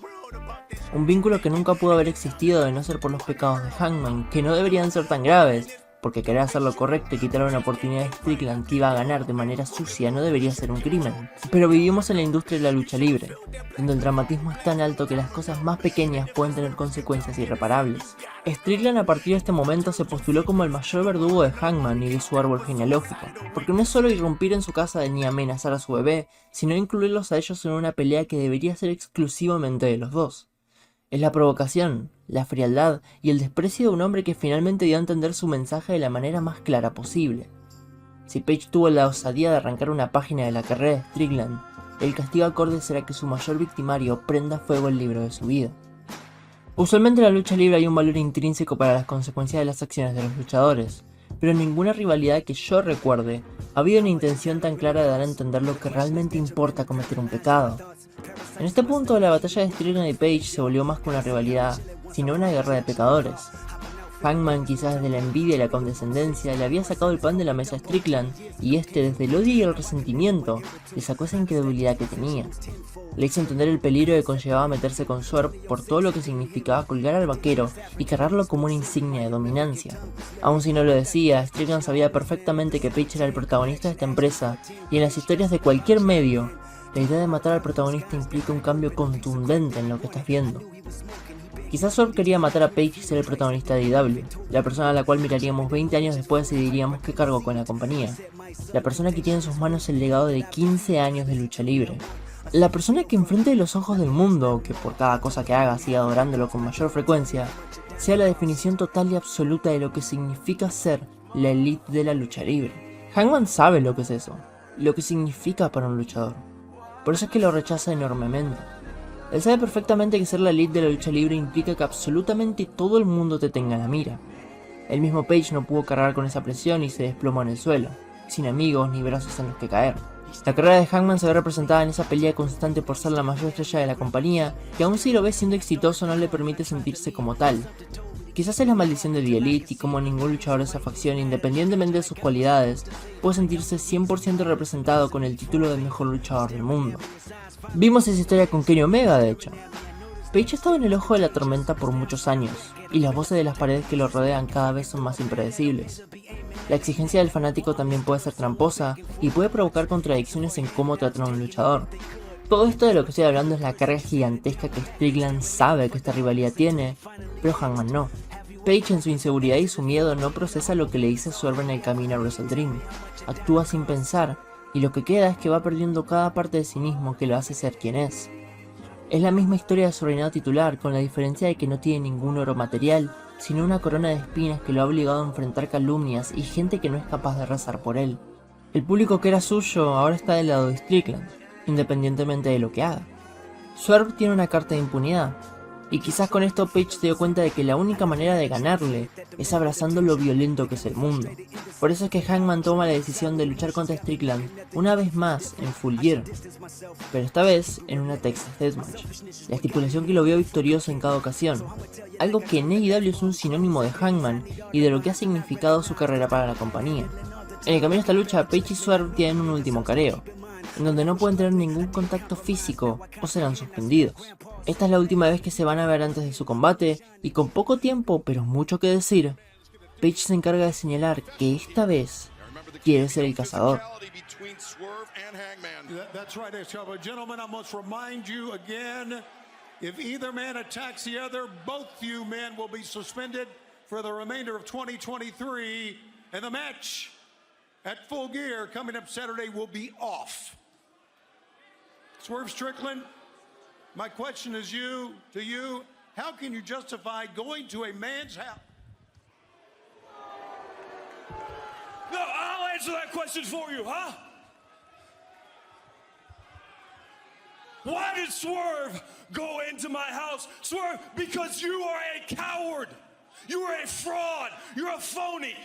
Un vínculo que nunca pudo haber existido de no ser por los pecados de Hangman, que no deberían ser tan graves, porque querer hacer lo correcto y quitar una oportunidad de Strickland que iba a ganar de manera sucia no debería ser un crimen. Pero vivimos en la industria de la lucha libre, donde el dramatismo es tan alto que las cosas más pequeñas pueden tener consecuencias irreparables. Strickland a partir de este momento se postuló como el mayor verdugo de Hangman y de su árbol genealógico, porque no es solo irrumpir en su casa ni amenazar a su bebé, sino incluirlos a ellos en una pelea que debería ser exclusivamente de los dos. Es la provocación, la frialdad y el desprecio de un hombre que finalmente dio a entender su mensaje de la manera más clara posible. Si Paige tuvo la osadía de arrancar una página de la carrera de Strickland, el castigo acorde será que su mayor victimario prenda fuego el libro de su vida. Usualmente en la lucha libre hay un valor intrínseco para las consecuencias de las acciones de los luchadores, pero en ninguna rivalidad que yo recuerde ha habido una intención tan clara de dar a entender lo que realmente importa cometer un pecado. En este punto, la batalla de Strickland y Page se volvió más que una rivalidad, sino una guerra de pecadores. Hangman, quizás desde la envidia y la condescendencia, le había sacado el pan de la mesa a Strickland, y este, desde el odio y el resentimiento, le sacó esa incredulidad que tenía. Le hizo entender el peligro que conllevaba meterse con Swerve por todo lo que significaba colgar al vaquero y cargarlo como una insignia de dominancia. Aun si no lo decía, Strickland sabía perfectamente que Page era el protagonista de esta empresa, y en las historias de cualquier medio, la idea de matar al protagonista implica un cambio contundente en lo que estás viendo. Quizás Swerve quería matar a Page y ser el protagonista de AEW, la persona a la cual miraríamos 20 años después y diríamos que cargó con la compañía. La persona que tiene en sus manos el legado de 15 años de lucha libre. La persona que enfrente de los ojos del mundo, que por cada cosa que haga siga adorándolo con mayor frecuencia, sea la definición total y absoluta de lo que significa ser la elite de la lucha libre. Hangman sabe lo que es eso, lo que significa para un luchador. Por eso es que lo rechaza enormemente. Él sabe perfectamente que ser la elite de la lucha libre implica que absolutamente todo el mundo te tenga en la mira. El mismo Page no pudo cargar con esa presión y se desplomó en el suelo, sin amigos ni brazos en los que caer. La carrera de Hangman se ve representada en esa pelea constante por ser la mayor estrella de la compañía, que aun si lo ve siendo exitoso no le permite sentirse como tal. Quizás es la maldición de The Elite y como ningún luchador de esa facción, independientemente de sus cualidades, puede sentirse 100% representado con el título de mejor luchador del mundo. Vimos esa historia con Kenny Omega, de hecho. Page ha estado en el ojo de la tormenta por muchos años, y las voces de las paredes que lo rodean cada vez son más impredecibles. La exigencia del fanático también puede ser tramposa, y puede provocar contradicciones en cómo tratar a un luchador. Todo esto de lo que estoy hablando es la carga gigantesca que Strickland sabe que esta rivalidad tiene, pero Hangman no. Page, en su inseguridad y su miedo, no procesa lo que le dice Swerve en el camino a Wrestle Dream. Actúa sin pensar, y lo que queda es que va perdiendo cada parte de sí mismo que lo hace ser quien es. Es la misma historia de su reinado titular, con la diferencia de que no tiene ningún oro material, sino una corona de espinas que lo ha obligado a enfrentar calumnias y gente que no es capaz de rezar por él. El público que era suyo ahora está del lado de Strickland, independientemente de lo que haga. Swerve tiene una carta de impunidad, y quizás con esto Page se dio cuenta de que la única manera de ganarle es abrazando lo violento que es el mundo. Por eso es que Hangman toma la decisión de luchar contra Strickland una vez más en Full Gear, pero esta vez en una Texas Deathmatch, la estipulación que lo vio victorioso en cada ocasión, algo que en AEW es un sinónimo de Hangman y de lo que ha significado su carrera para la compañía. En el camino a esta lucha, Page y Swerve tienen un último careo, en donde no pueden tener ningún contacto físico o serán suspendidos. Esta es la última vez que se van a ver antes de su combate, y con poco tiempo pero mucho que decir, Page se encarga de señalar que esta vez quiere ser el cazador. That's right, gentlemen, I must remind you again, if either man attacks the other, both you men will be suspended for the remainder of 2023, and the match at Full Gear coming up Saturday will be off. Swerve Strickland, my question is to you, how can you justify going to a man's house? No, I'll answer that question for you, huh? Why did Swerve go into my house? Swerve, because you are a coward. You are a fraud. You're a phony.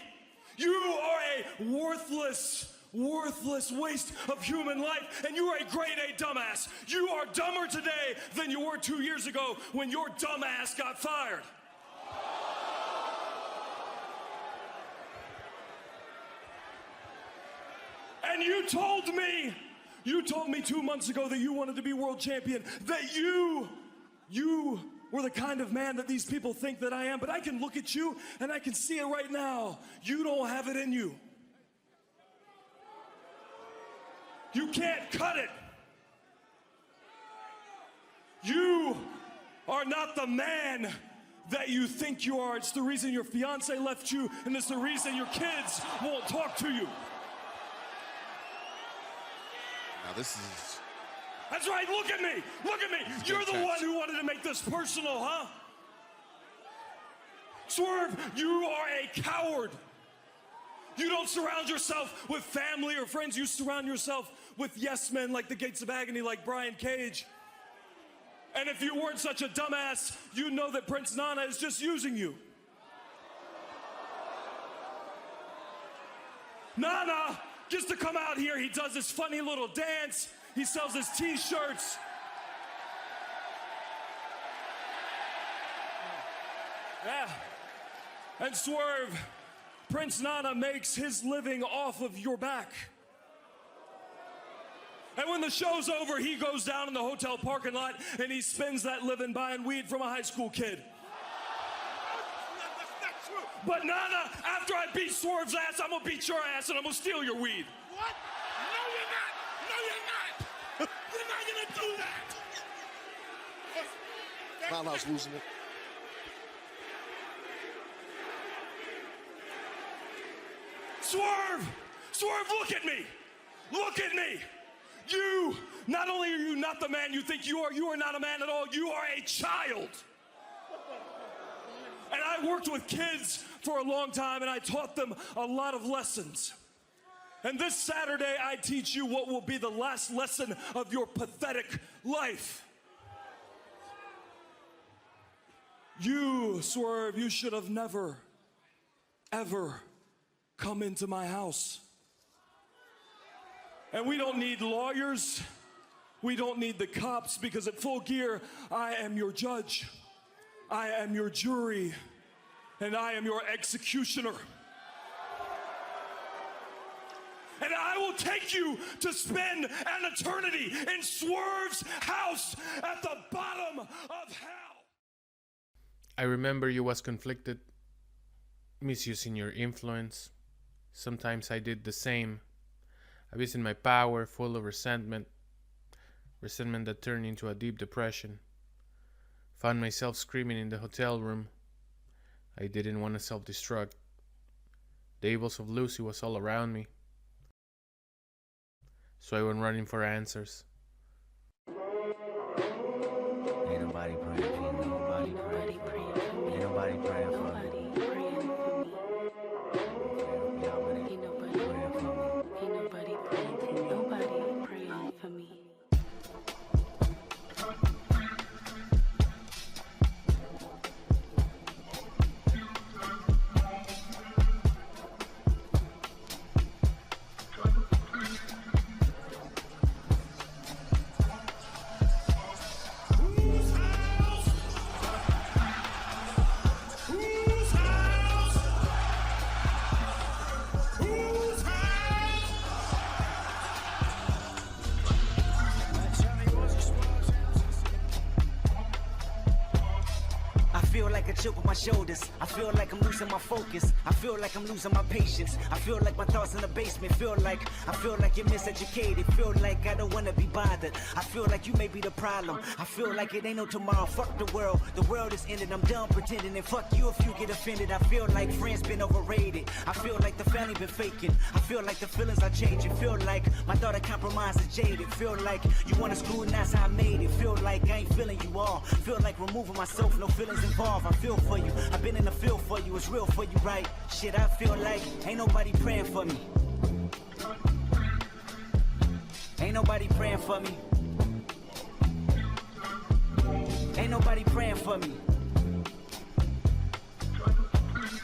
You are a worthless waste of human life, and you are a grade A dumbass. You are dumber today than you were 2 years ago when your dumbass got fired. And you told me 2 months ago that you wanted to be world champion, that you were the kind of man that these people think that I am, but I can look at you and I can see it right now. You don't have it in you. You can't cut it. You are not the man that you think you are. It's the reason your fiance left you, and it's the reason your kids won't talk to you. Now this is... That's right, look at me! Look at me! You're the one who wanted to make this personal, huh? Swerve, you are a coward. You don't surround yourself with family or friends. You surround yourself with yes men like the Gates of Agony, like Brian Cage. And if you weren't such a dumbass, you'd know that Prince Nana is just using you. Nana gets to come out here. He does this funny little dance. He sells his t-shirts. Yeah. And Swerve, Prince Nana makes his living off of your back. And when the show's over, he goes down in the hotel parking lot and he spends that living buying weed from a high school kid. But Nana, after I beat Swerve's ass, I'm gonna beat your ass and I'm gonna steal your weed. What? No, you're not. No, you're not. You're not gonna do that. Nana's losing it. Swerve! Swerve, look at me! Look at me! You, not only are you not the man you think you are not a man at all, you are a child. And I worked with kids for a long time and I taught them a lot of lessons. And this Saturday, I teach you what will be the last lesson of your pathetic life. You, Swerve, you should have never, ever come into my house. And we don't need lawyers. We don't need the cops, because at Full Gear, I am your judge. I am your jury. And I am your executioner. And I will take you to spend an eternity in Swerve's house at the bottom of hell. I remember you was conflicted, misusing your influence. Sometimes I did the same, abusing my power, full of resentment that turned into a deep depression. Found myself screaming in the hotel room. I didn't want to self-destruct. The evils of Lucy was all around me. So I went running for answers. Ain't nobody praying for me. Nobody praying for me. Ain't nobody praying for me. Ain't nobody praying for me. Ain't nobody praying for me. Ain't nobody praying for me. With my shoulders, I feel like I'm losing my focus. I feel like I'm losing my patience. I feel like my thoughts in the basement. I feel like you're miseducated. Feel like I don't wanna be bothered. I feel like you may be the problem. I feel like it ain't no tomorrow. Fuck the world. The world is ended. I'm done pretending. And fuck you if you get offended. I feel like friends been overrated. I feel like the family been faking. I feel like the feelings are changing. Feel like my thought of compromise is jaded. Feel like you wanna scrutinize how I made it. Feel like I ain't feeling you all. Feel like removing myself. No feelings involved. I feel for you. I've been in the field for you. It's real for you, right? Shit, I feel like ain't nobody praying for me. Ain't nobody praying for me. Ain't nobody praying for me.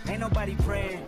Ain't nobody praying.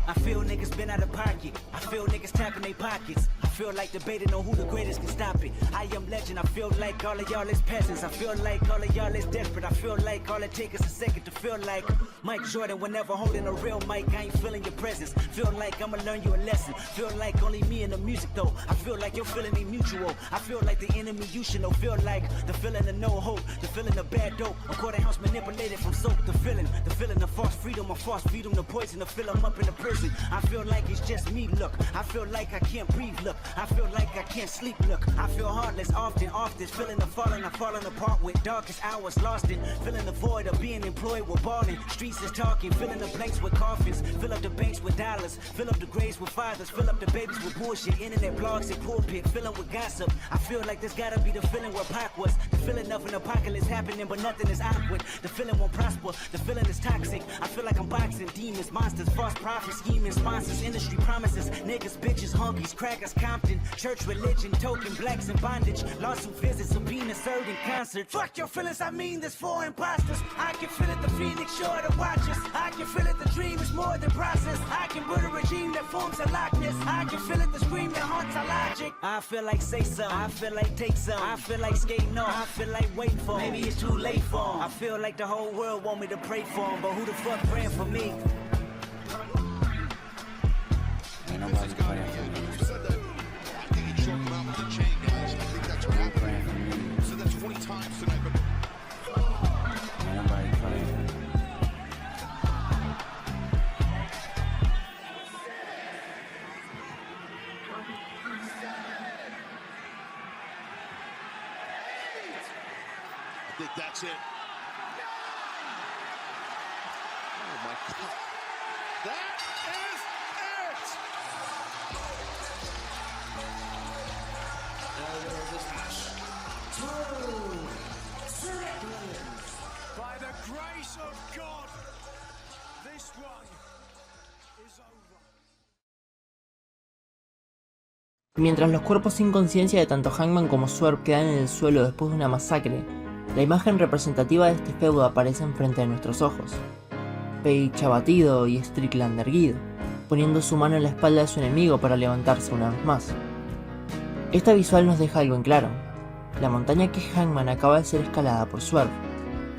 I feel niggas been out of pocket. I feel niggas tapping their pockets. I feel like debating on who the greatest can stop it. I am legend. I feel like all of y'all is peasants. I feel like all of y'all is desperate. I feel like all it takes is a second to feel like Mike Jordan whenever holding a real mic. I ain't feeling your presence. Feel like I'ma learn you a lesson. Feel like only me and the music though. I feel like your feeling ain't mutual. I feel like the enemy you should know. Feel like the feeling of no hope. The feeling of bad dope. A quarter ounce manipulated from soap. The feeling of false freedom. Or false freedom. The poison to fill them up in the prison. I feel like it's just me, look. I feel like I can't breathe, look. I feel like I can't sleep, look. I feel heartless, often. Feeling the falling, I'm falling apart with darkest hours lost in. Feeling the void of being employed with balling. Streets is talking, filling the blanks with coffins. Fill up the banks with dollars. Fill up the graves with fathers. Fill up the babies with bullshit. Internet blogs and pulpit. Filling with gossip. I feel like this gotta be the feeling where Pac was. The feeling of an apocalypse happening, but nothing is awkward. The feeling won't prosper. The feeling is toxic. I feel like I'm boxing demons, monsters, false prophets, scheming sponsors, industry promises, niggas, bitches, honkies, crackers, Compton. Church, religion, token, blacks in bondage. Lawsuit visits, subpoena served in concert. Fuck your feelings, I mean this for imposters. I can feel it, the Phoenix sure to watch us. I can feel it, the dream is more than process. I can build a regime that forms a likeness. I can feel it, the scream that haunts our logic. I feel like say some, I feel like take some. I feel like skating on, I feel like waiting for 'em. Maybe it's too late for 'em. I feel like the whole world want me to pray for 'em, but who the fuck praying for me? Ain't nobody praying for me. You said that. I think he choked him out with the chain, guys. I think that's what happened. You said that 20 times tonight, but Ain't nobody praying for me. I think that's it. Oh my God. That is it! By the grace of God, this one is over. Mientras los cuerpos sin conciencia de tanto Hangman como Swerve quedan en el suelo después de una masacre, la imagen representativa de este feudo aparece enfrente de nuestros ojos. Page abatido y Strickland erguido, poniendo su mano en la espalda de su enemigo para levantarse una vez más. Esta visual nos deja algo en claro: la montaña que es Hangman acaba de ser escalada por Swerve.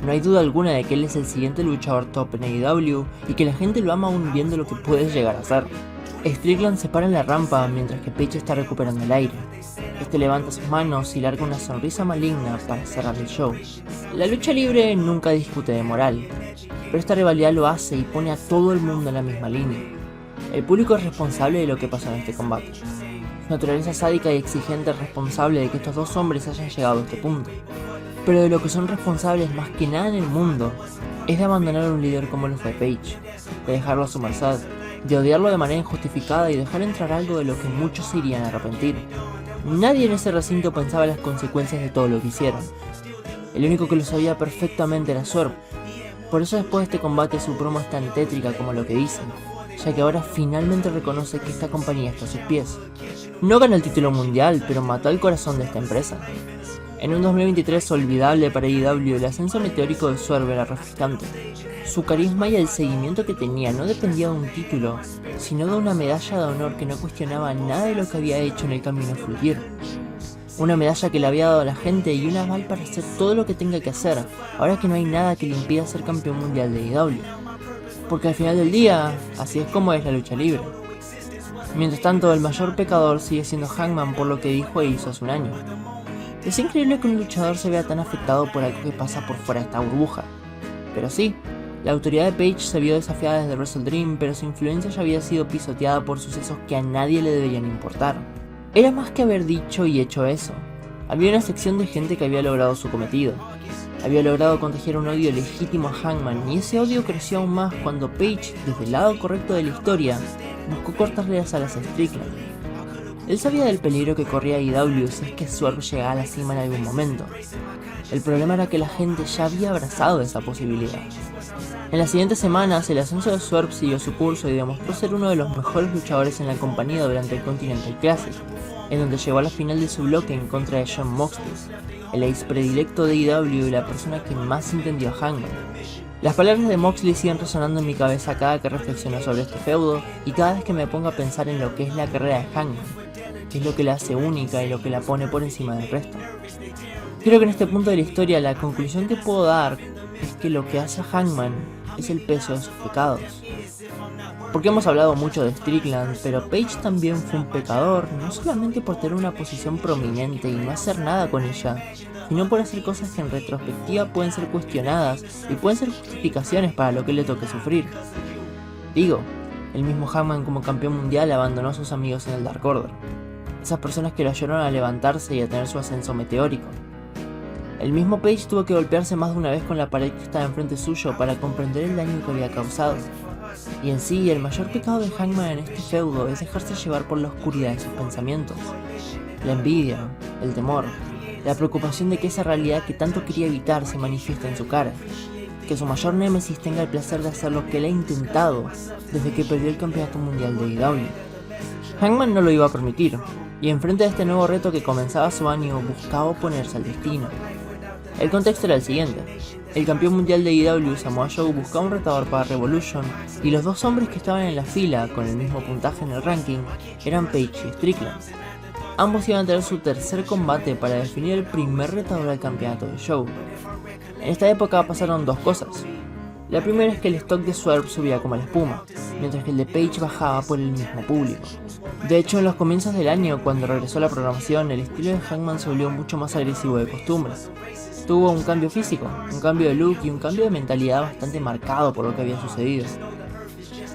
No hay duda alguna de que él es el siguiente luchador top en AEW y que la gente lo ama aún viendo lo que puede llegar a ser. Strickland se para en la rampa mientras que Page está recuperando el aire. Este levanta sus manos y larga una sonrisa maligna para cerrar el show. La lucha libre nunca discute de moral, pero esta rivalidad lo hace y pone a todo el mundo en la misma línea. El público es responsable de lo que pasó en este combate. Su naturaleza sádica y exigente es responsable de que estos dos hombres hayan llegado a este punto. Pero de lo que son responsables más que nada en el mundo es de abandonar a un líder como lo fue Page, de dejarlo a su merced, de odiarlo de manera injustificada y dejar entrar algo de lo que muchos se irían a arrepentir. Nadie en ese recinto pensaba las consecuencias de todo lo que hicieron. El único que lo sabía perfectamente era Swerve. Por eso después de este combate su promo es tan tétrica como lo que dicen, ya que ahora finalmente reconoce que esta compañía está a sus pies. No ganó el título mundial, pero mató el corazón de esta empresa. En un 2023 olvidable para AEW, el ascenso meteórico de Swerve era refrescante. Su carisma y el seguimiento que tenía no dependía de un título, sino de una medalla de honor que no cuestionaba nada de lo que había hecho en el camino a Full. Una medalla que le había dado a la gente y un aval para hacer todo lo que tenga que hacer, ahora que no hay nada que le impida ser campeón mundial de AEW. Porque al final del día, así es como es la lucha libre. Mientras tanto, el mayor pecador sigue siendo Hangman por lo que dijo e hizo hace un año. Es increíble que un luchador se vea tan afectado por algo que pasa por fuera de esta burbuja. Pero sí, la autoridad de Page se vio desafiada desde Wrestle Dream, pero su influencia ya había sido pisoteada por sucesos que a nadie le deberían importar. Era más que haber dicho y hecho eso. Había una sección de gente que había logrado su cometido. Había logrado contagiar un odio legítimo a Hangman, y ese odio creció aún más cuando Page, desde el lado correcto de la historia, buscó cortarle las alas a Strickland. Él sabía del peligro que corría AEW si es que Swerve llegaba a la cima en algún momento. El problema era que la gente ya había abrazado esa posibilidad. En las siguientes semanas, el ascenso de Swerve siguió su curso y demostró ser uno de los mejores luchadores en la compañía durante el Continental Classic, en donde llegó a la final de su bloque en contra de Jon Moxley, el ace predilecto de AEW y la persona que más entendió a Hangman. Las palabras de Moxley siguen resonando en mi cabeza cada que reflexiono sobre este feudo y cada vez que me pongo a pensar en lo que es la carrera de Hangman, que es lo que la hace única y lo que la pone por encima del resto. Creo que en este punto de la historia la conclusión que puedo dar es que lo que hace a Hangman es el peso de sus pecados. Porque hemos hablado mucho de Strickland, pero Page también fue un pecador, no solamente por tener una posición prominente y no hacer nada con ella, sino por hacer cosas que en retrospectiva pueden ser cuestionadas y pueden ser justificaciones para lo que le toque sufrir. Digo, el mismo Hangman como campeón mundial abandonó a sus amigos en el Dark Order, esas personas que lo ayudaron a levantarse y a tener su ascenso meteórico. El mismo Page tuvo que golpearse más de una vez con la pared que estaba enfrente suyo para comprender el daño que había causado. Y en sí, el mayor pecado de Hangman en este feudo es dejarse llevar por la oscuridad de sus pensamientos. La envidia, el temor, la preocupación de que esa realidad que tanto quería evitar se manifiesta en su cara. Que su mayor némesis tenga el placer de hacer lo que él ha intentado desde que perdió el campeonato mundial de AEW. Hangman no lo iba a permitir, y enfrente de este nuevo reto que comenzaba su año buscaba oponerse al destino. El contexto era el siguiente: el campeón mundial de AEW, Samoa Joe, buscaba un retador para Revolution, y los dos hombres que estaban en la fila con el mismo puntaje en el ranking eran Page y Strickland. Ambos iban a tener su tercer combate para definir el primer retador al campeonato de Joe. En esta época pasaron dos cosas. La primera es que el stock de Swerve subía como la espuma, mientras que el de Page bajaba por el mismo público. De hecho, en los comienzos del año, cuando regresó a la programación, el estilo de Hangman se volvió mucho más agresivo de costumbre. Tuvo un cambio físico, un cambio de look y un cambio de mentalidad bastante marcado por lo que había sucedido.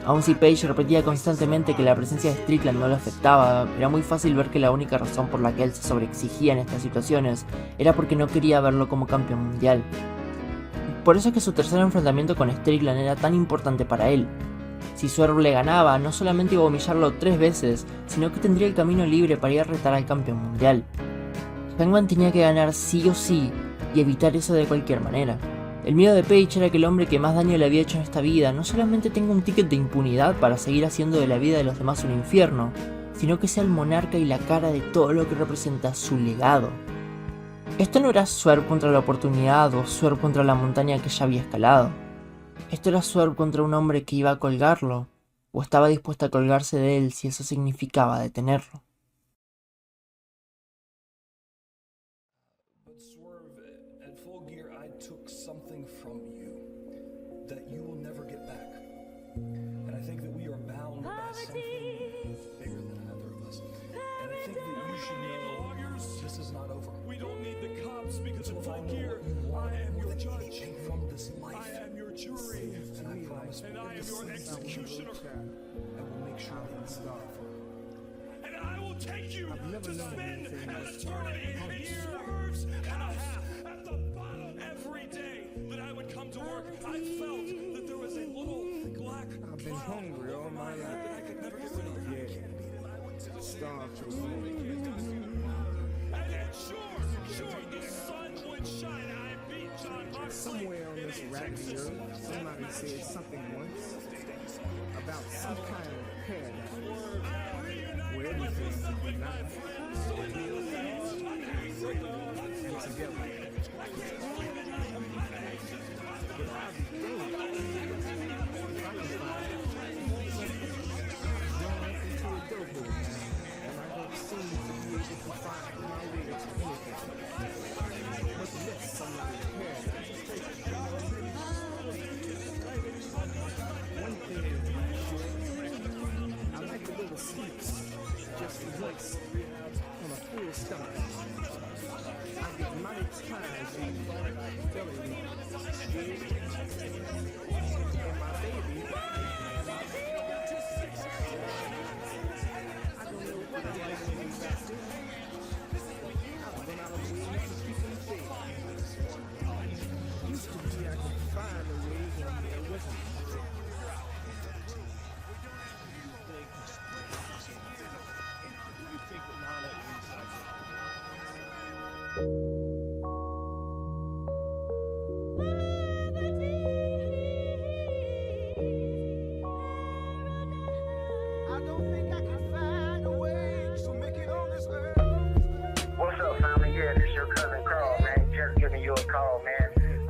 Aun si Page repetía constantemente que la presencia de Strickland no lo afectaba, era muy fácil ver que la única razón por la que él se sobreexigía en estas situaciones era porque no quería verlo como campeón mundial. Por eso es que su tercer enfrentamiento con Strickland era tan importante para él. Si Swerve le ganaba, no solamente iba a humillarlo 3 veces, sino que tendría el camino libre para ir a retar al campeón mundial. Hangman tenía que ganar sí o sí, y evitar eso de cualquier manera. El miedo de Page era que el hombre que más daño le había hecho en esta vida no solamente tenga un ticket de impunidad para seguir haciendo de la vida de los demás un infierno, sino que sea el monarca y la cara de todo lo que representa su legado. Esto no era Swerve contra la oportunidad o Swerve contra la montaña que ya había escalado. Esto era Swerve contra un hombre que iba a colgarlo, o estaba dispuesto a colgarse de él si eso significaba detenerlo. Something from you that you will never get back. And I think that we are bound by something bigger than either of us. And I think that you should know this is not over. We don't need the cops because in full gear, I am your judge from this life. I am your jury. And I promise and I am your executioner. I will make sure that it's not over. And I will take you to spend an eternity in swerves and a half at the bottom. Every day that I would come to work, I felt that there was a little black cloud. I've been hungry all my life that I could never get rid of. Yeah, starved to and then sure, the sun would shine. I beat John Moxley. Somewhere on this raggedy earth, somebody said something once about some kind of paradise where everything would be nice and together. On a full stomach. I get mighty tired being belly and my baby. I don't know what I like to do back then. I've been out of ways to keep them fed. Used to be I could find a way when there wasn't.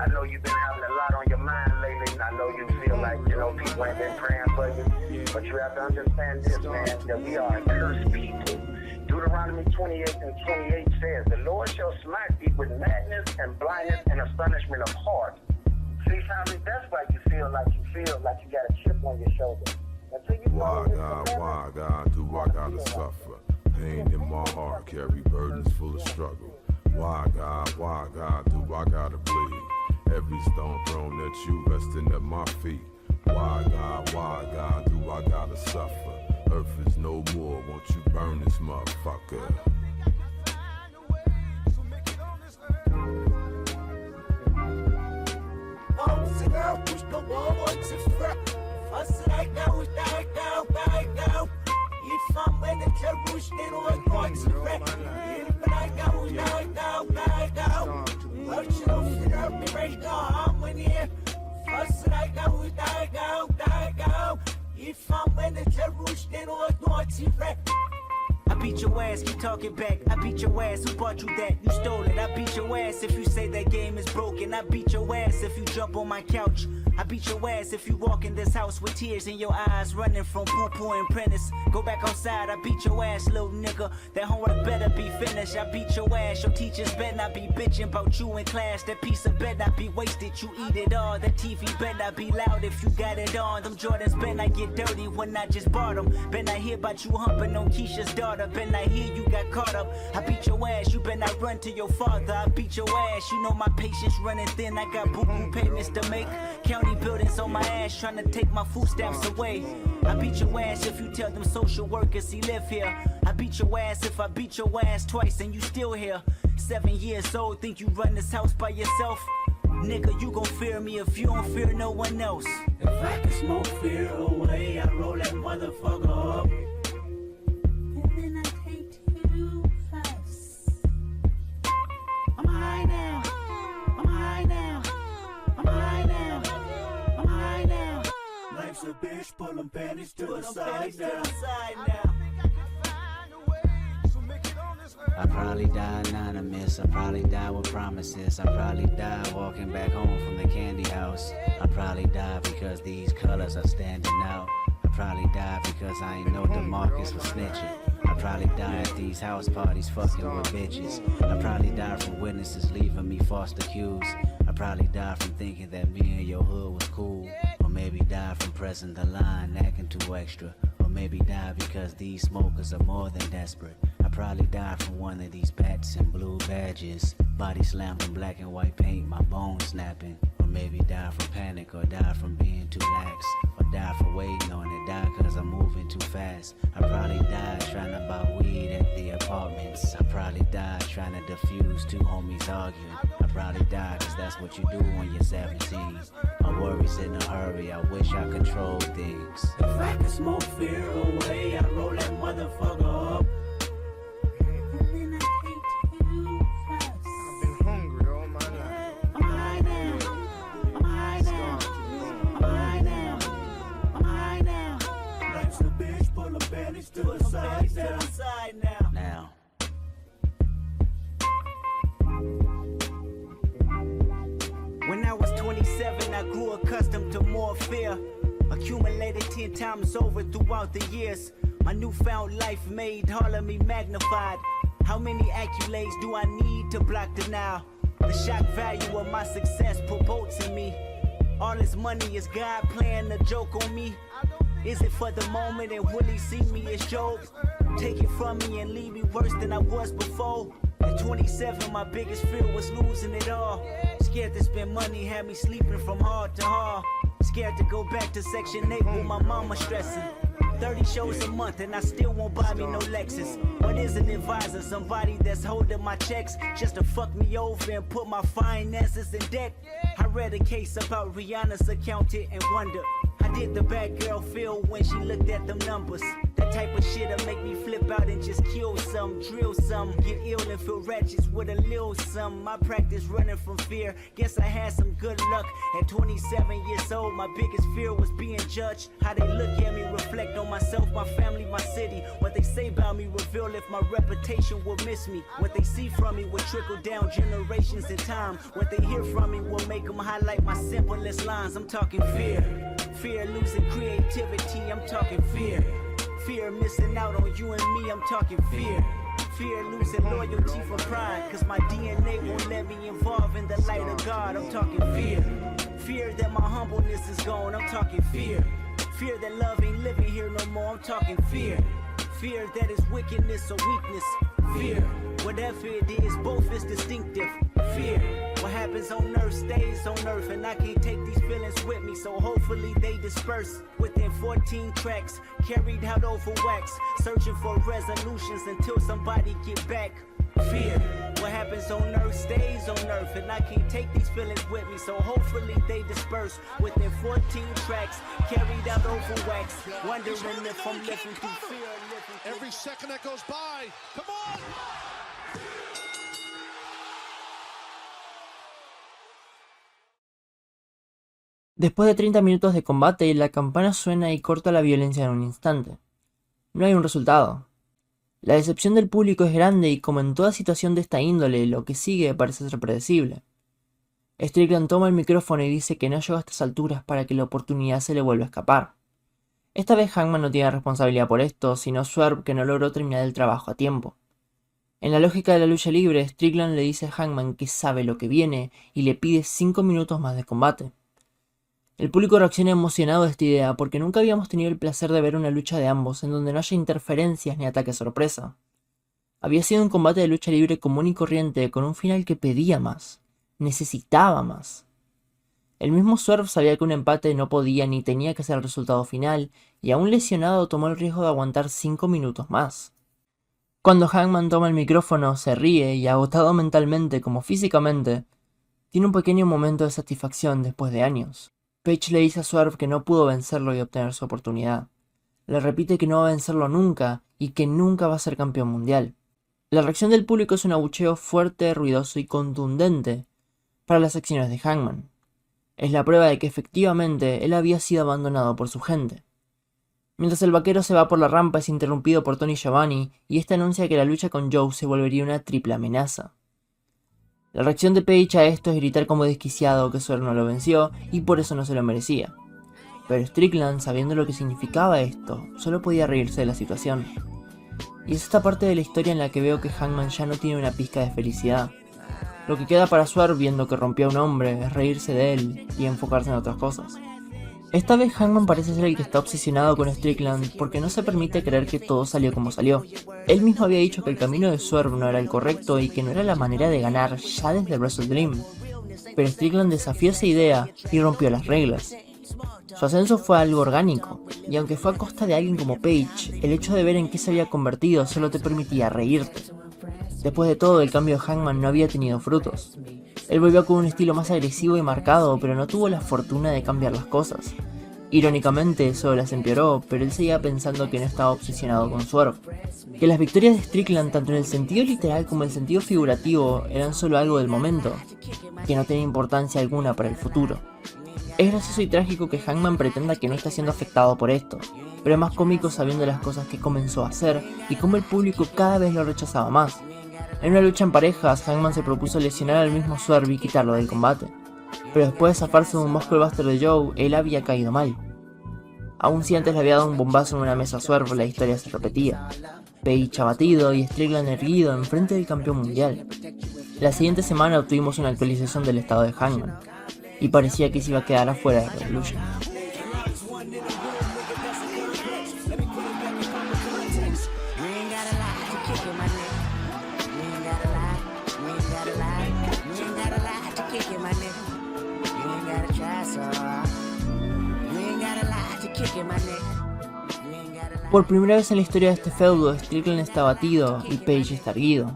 I know you've been having a lot on your mind lately, and I know you feel like, people ain't been praying for you. But you have to understand this, man, that we are a cursed people. Deuteronomy 28 and 28 says, the Lord shall smite thee with madness and blindness and astonishment of heart. See, family, that's why you feel like you got a chip on your shoulder. Why, God, do I gotta suffer? Pain in my heart, carry burdens full of struggle. Why, God, do I gotta bleed? Every stone thrown at you, resting at my feet. Why, God, do I gotta suffer? Earth is no more, won't you burn this motherfucker? beat your ass, keep talking back. I beat your ass, who bought you that? You stole it. I beat your ass if you say that game is broken. I beat your ass if you jump on my couch. I beat your ass if you walk in this house with tears in your eyes, running from poo-poo and Prentice. Go back outside, I beat your ass, little nigga. That homework better be finished. I beat your ass, your teachers better not be bitching about you in class. That piece of better not be wasted, you eat it all. That TV better not be loud if you got it on. Them Jordans better not get dirty when I just bought them. Better not hear about you humping on Keisha's daughter. Better not hear you got caught up. I beat your ass, you better not run to your father. I beat your ass, you know my patience running thin. I got boo-boo payments to make. County buildings on my ass trying to take my food stamps away. I beat your ass if you tell them social workers he live here. I beat your ass if I beat your ass twice and you still here. 7 years old, think you run this house by yourself? Nigga, you gon' fear me if you don't fear no one else. If I can smoke fear away, I roll that motherfucker up. And then I take 2 puffs. I'm high now. I'm high now. I'm high now. I'm high now. Life's a bitch, pull them panties to the side now. I probably die anonymous, I probably die with promises. I probably die walking back home from the candy house. I probably die because these colors are standing out. I probably die because I ain't know DeMarcus was snitching. I probably die at these house parties fucking with bitches. I probably die from witnesses leaving me false accused. I probably die from thinking that me and your hood was cool. Or maybe die from pressing the line, acting too extra. Or maybe die because these smokers are more than desperate. I probably die from one of these bats and blue badges. Body slammed in black and white paint, my bones snapping. Or maybe die from panic, or die from being too lax. Or die for waiting on it, die cause I'm moving too fast. I probably died trying to buy weed at the apartments. I probably died trying to defuse 2 homies arguing. I probably died cause that's what you do when you're 17. My worries in a hurry, I wish I controlled things. If I can smoke fear away, I roll that motherfucker up. To the side now. When I was 27, I grew accustomed to more fear. Accumulated 10 times over throughout the years. My newfound life made all of me magnified. How many accolades do I need to block denial? The shock value of my success promotes in me. All this money is God playing a joke on me. Is it for the moment and will he see me as Job? Take it from me and leave me worse than I was before. At 27, my biggest fear was losing it all. Scared to spend money, had me sleeping from hard to hard. Scared to go back to Section 8 with my mama stressing. 30 shows a month and I still won't buy me no Lexus. What is an advisor? Somebody that's holding my checks just to fuck me over and put my finances in debt. I read a case about Rihanna's accountant and wonder, how did the bad girl feel when she looked at them numbers? That type of shit'll make me flip out and just kill some, drill some, get ill and feel ratchet with a little some. My practice running from fear, guess I had some good luck. At 27 years old, my biggest fear was being judged. How they look at me reflect on myself, my family, my city. What they say about me reveal if my reputation will miss me. What they see from me will trickle down generations in time. What they hear from me will make them highlight my simplest lines. I'm talking fear. Fear losing creativity, I'm talking fear. Fear missing out on you and me, I'm talking fear. Fear losing loyalty for pride, cause my DNA won't let me involve in the light of God, I'm talking fear. Fear that my humbleness is gone, I'm talking fear. Fear that love ain't living here no more, I'm talking fear. Fear that is wickedness or weakness. Fear, whatever it is, both is distinctive. Fear, what happens on earth stays on earth, and I can't take these feelings with me, so hopefully they disperse. Within 14 tracks, carried out over wax, searching for resolutions until somebody get back. Fear, what happens on earth stays on earth, and I can't take these feelings with me, so hopefully they disperse. Within 14 tracks, carried out over wax, wondering if I'm living through fear. Every second that goes by, come on! Después de 30 minutos de combate, la campana suena y corta la violencia en un instante. No hay un resultado. La decepción del público es grande y, como en toda situación de esta índole, lo que sigue parece ser predecible. Strickland toma el micrófono y dice que no llegó a estas alturas para que la oportunidad se le vuelva a escapar. Esta vez Hangman no tiene responsabilidad por esto, sino Swerve, que no logró terminar el trabajo a tiempo. En la lógica de la lucha libre, Strickland le dice a Hangman que sabe lo que viene y le pide 5 minutos más de combate. El público reacciona emocionado a esta idea porque nunca habíamos tenido el placer de ver una lucha de ambos en donde no haya interferencias ni ataques sorpresa. Había sido un combate de lucha libre común y corriente con un final que pedía más, necesitaba más. El mismo Swerve sabía que un empate no podía ni tenía que ser el resultado final y aún lesionado tomó el riesgo de aguantar 5 minutos más. Cuando Hangman toma el micrófono, se ríe y, agotado mentalmente como físicamente, tiene un pequeño momento de satisfacción después de años. Page le dice a Swerve que no pudo vencerlo y obtener su oportunidad. Le repite que no va a vencerlo nunca y que nunca va a ser campeón mundial. La reacción del público es un abucheo fuerte, ruidoso y contundente para las acciones de Hangman. Es la prueba de que efectivamente él había sido abandonado por su gente. Mientras el vaquero se va por la rampa, es interrumpido por Tony Schiavone y este anuncia que la lucha con Joe se volvería una triple amenaza. La reacción de Page a esto es gritar como desquiciado que Swerve no lo venció y por eso no se lo merecía. Pero Strickland, sabiendo lo que significaba esto, solo podía reírse de la situación. Y es esta parte de la historia en la que veo que Hangman ya no tiene una pizca de felicidad. Lo que queda para Swerve, viendo que rompió a un hombre, es reírse de él y enfocarse en otras cosas. Esta vez Hangman parece ser el que está obsesionado con Strickland porque no se permite creer que todo salió como salió. Él mismo había dicho que el camino de Swerve no era el correcto y que no era la manera de ganar ya desde Wrestle Dream. Pero Strickland desafió esa idea y rompió las reglas. Su ascenso fue algo orgánico, y aunque fue a costa de alguien como Page, el hecho de ver en qué se había convertido solo te permitía reírte. Después de todo, el cambio de Hangman no había tenido frutos. Él volvió con un estilo más agresivo y marcado, pero no tuvo la fortuna de cambiar las cosas. Irónicamente, eso las empeoró, pero él seguía pensando que no estaba obsesionado con Swerve. Que las victorias de Strickland, tanto en el sentido literal como en el sentido figurativo, eran solo algo del momento, que no tenía importancia alguna para el futuro. Es gracioso y trágico que Hangman pretenda que no está siendo afectado por esto, pero es más cómico sabiendo las cosas que comenzó a hacer y cómo el público cada vez lo rechazaba más. En una lucha en parejas, Hangman se propuso lesionar al mismo Swerve y quitarlo del combate, pero después de zafarse de un Muscle Buster de Joe, él había caído mal. Aún si antes le había dado un bombazo en una mesa a Swerve, la historia se repetía. Page abatido y Strickland erguido enfrente del campeón mundial. La siguiente semana obtuvimos una actualización del estado de Hangman, y parecía que se iba a quedar afuera de Revolution. Por primera vez en la historia de este feudo, Strickland está abatido y Page está erguido.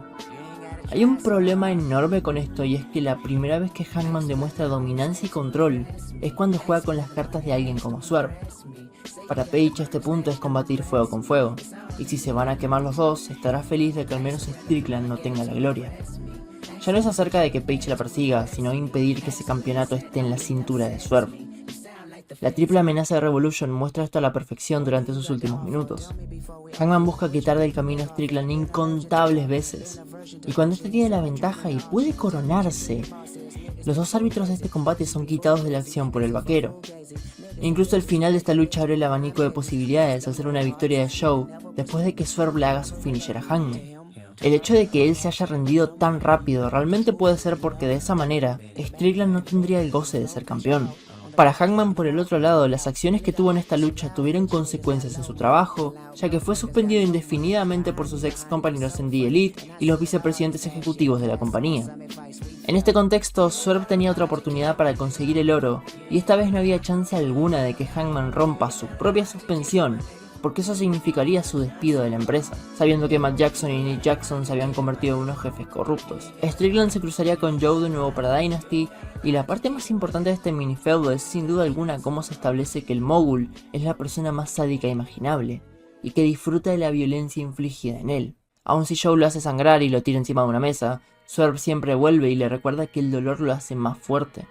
Hay un problema enorme con esto, y es que la primera vez que Hangman demuestra dominancia y control es cuando juega con las cartas de alguien como Swerve. Para Page a este punto es combatir fuego con fuego, y si se van a quemar los dos, estará feliz de que al menos Strickland no tenga la gloria. Ya no es acerca de que Page la persiga, sino impedir que ese campeonato esté en la cintura de Swerve. La triple amenaza de Revolution muestra esto a la perfección durante sus últimos minutos. Hangman busca quitar del camino a Strickland incontables veces, y cuando este tiene la ventaja y puede coronarse, los dos árbitros de este combate son quitados de la acción por el vaquero. Incluso el final de esta lucha abre el abanico de posibilidades al ser una victoria de Joe después de que Swerve le haga su finisher a Hangman. El hecho de que él se haya rendido tan rápido realmente puede ser porque de esa manera Strickland no tendría el goce de ser campeón. Para Hangman, por el otro lado, las acciones que tuvo en esta lucha tuvieron consecuencias en su trabajo, ya que fue suspendido indefinidamente por sus ex compañeros en The Elite y los vicepresidentes ejecutivos de la compañía. En este contexto, Swerve tenía otra oportunidad para conseguir el oro, y esta vez no había chance alguna de que Hangman rompa su propia suspensión, porque eso significaría su despido de la empresa, sabiendo que Matt Jackson y Nick Jackson se habían convertido en unos jefes corruptos. Strickland se cruzaría con Joe de nuevo para Dynasty, y la parte más importante de este minifeudo es sin duda alguna cómo se establece que el mogul es la persona más sádica imaginable, y que disfruta de la violencia infligida en él. Aun si Joe lo hace sangrar y lo tira encima de una mesa, Swerve siempre vuelve y le recuerda que el dolor lo hace más fuerte,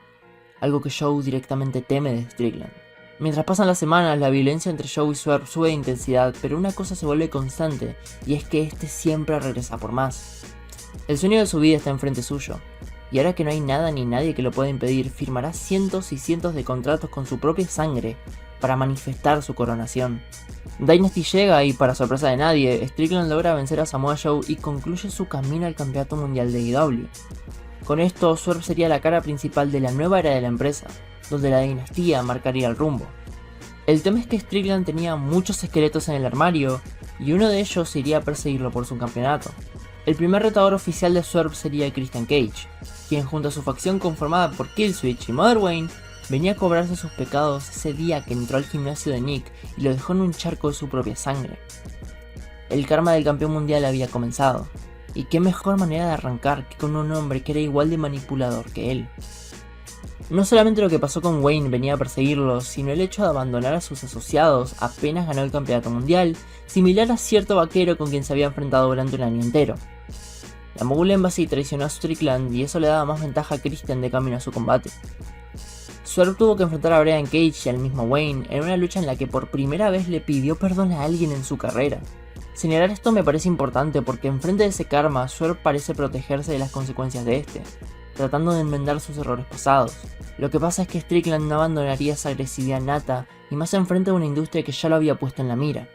algo que Joe directamente teme de Strickland. Mientras pasan las semanas, la violencia entre Joe y Swerve sube de intensidad, pero una cosa se vuelve constante, y es que este siempre regresa por más. El sueño de su vida está enfrente suyo, y ahora que no hay nada ni nadie que lo pueda impedir, firmará cientos y cientos de contratos con su propia sangre para manifestar su coronación. Dynasty llega y, para sorpresa de nadie, Strickland logra vencer a Samoa Joe y concluye su camino al campeonato mundial de AEW. Con esto, Swerve sería la cara principal de la nueva era de la empresa, donde la dinastía marcaría el rumbo. El tema es que Strickland tenía muchos esqueletos en el armario, y uno de ellos iría a perseguirlo por su campeonato. El primer retador oficial de Swerve sería Christian Cage, quien junto a su facción conformada por Killswitch y Mother Wayne, venía a cobrarse sus pecados ese día que entró al gimnasio de Nick y lo dejó en un charco de su propia sangre. El karma del campeón mundial había comenzado, y qué mejor manera de arrancar que con un hombre que era igual de manipulador que él. No solamente lo que pasó con Wayne venía a perseguirlo, sino el hecho de abandonar a sus asociados apenas ganó el campeonato mundial, similar a cierto vaquero con quien se había enfrentado durante un año entero. La Mogul Embassy traicionó a Strickland y eso le daba más ventaja a Christian de camino a su combate. Swerve tuvo que enfrentar a Brian Cage y al mismo Wayne en una lucha en la que por primera vez le pidió perdón a alguien en su carrera. Señalar esto me parece importante porque enfrente de ese karma, Swerve parece protegerse de las consecuencias de este, tratando de enmendar sus errores pasados. Lo que pasa es que Strickland no abandonaría esa agresividad nata y más enfrente de una industria que ya lo había puesto en la mira.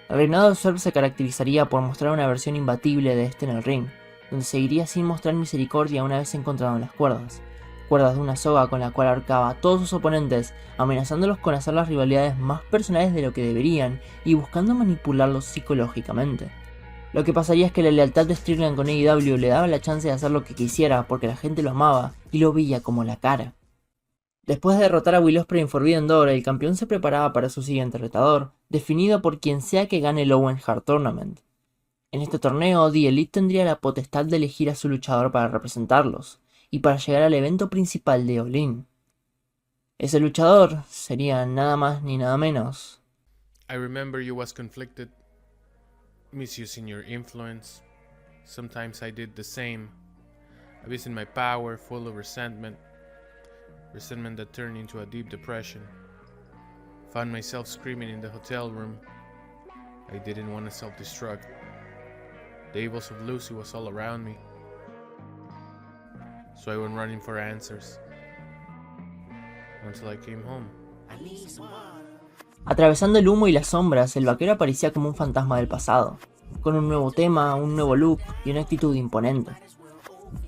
El reinado de Swerve se caracterizaría por mostrar una versión imbatible de este en el ring, donde seguiría sin mostrar misericordia una vez encontrado en las cuerdas de una soga con la cual ahorcaba a todos sus oponentes, amenazándolos con hacer las rivalidades más personales de lo que deberían y buscando manipularlos psicológicamente. Lo que pasaría es que la lealtad de Strickland con AEW le daba la chance de hacer lo que quisiera porque la gente lo amaba y lo veía como la cara. Después de derrotar a Will Ospreay en Forbidden Door, el campeón se preparaba para su siguiente retador, definido por quien sea que gane el Owen Hart Tournament. En este torneo, The Elite tendría la potestad de elegir a su luchador para representarlos, y para llegar al evento principal de All In. Ese luchador sería nada más ni nada menos. I remember you was conflicted, misusing your influence. Sometimes I did the same, abusing my power, full of resentment that turned into a deep depression. Found myself screaming in the hotel room. I didn't want to self-destruct. The evils of Lucy was all around me. So I went running for answers until I came home. Atravesando el humo y las sombras, el vaquero aparecía como un fantasma del pasado, con un nuevo tema, un nuevo look y una actitud imponente.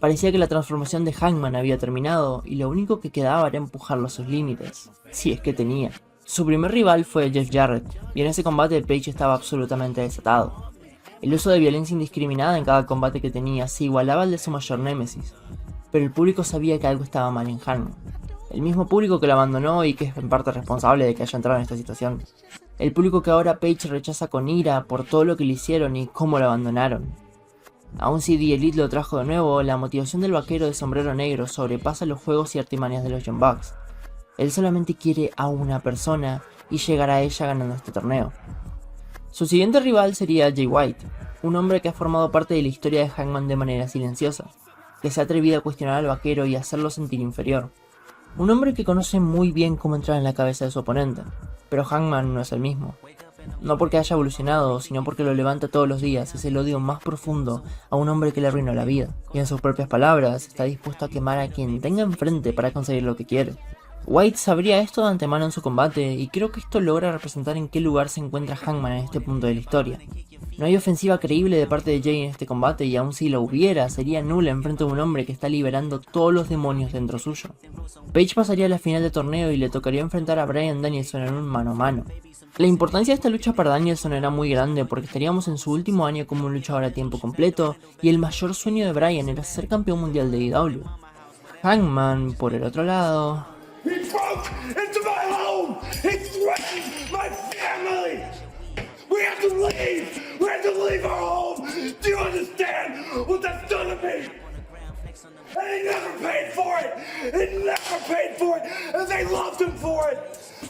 Parecía que la transformación de Hangman había terminado y lo único que quedaba era empujarlo a sus límites, si es que tenía. Su primer rival fue Jeff Jarrett, y en ese combate Page estaba absolutamente desatado. El uso de violencia indiscriminada en cada combate que tenía se igualaba al de su mayor némesis, pero el público sabía que algo estaba mal en Hangman. El mismo público que lo abandonó y que es en parte responsable de que haya entrado en esta situación. El público que ahora Page rechaza con ira por todo lo que le hicieron y cómo lo abandonaron. Aun si The Elite lo trajo de nuevo, la motivación del vaquero de sombrero negro sobrepasa los juegos y artimañas de los Young Bucks. Él solamente quiere a una persona y llegar a ella ganando este torneo. Su siguiente rival sería Jay White, un hombre que ha formado parte de la historia de Hangman de manera silenciosa, que se ha atrevido a cuestionar al vaquero y hacerlo sentir inferior. Un hombre que conoce muy bien cómo entrar en la cabeza de su oponente, pero Hangman no es el mismo. No porque haya evolucionado, sino porque lo levanta todos los días, es el odio más profundo a un hombre que le arruinó la vida, y en sus propias palabras, está dispuesto a quemar a quien tenga enfrente para conseguir lo que quiere. White sabría esto de antemano en su combate, y creo que esto logra representar en qué lugar se encuentra Hangman en este punto de la historia. No hay ofensiva creíble de parte de Jay en este combate, y aun si lo hubiera, sería nula enfrente de un hombre que está liberando todos los demonios dentro suyo. Page pasaría a la final del torneo y le tocaría enfrentar a Bryan Danielson en un mano a mano. La importancia de esta lucha para Danielson era muy grande porque estaríamos en su último año como un luchador a tiempo completo, y el mayor sueño de Bryan era ser campeón mundial de AEW. Hangman, por el otro lado... He broke into my home! He threatened my family! We have to leave! We have to leave our home! Do you understand what that's done to me? And he never paid for it! He never paid for it! And they loved him for it!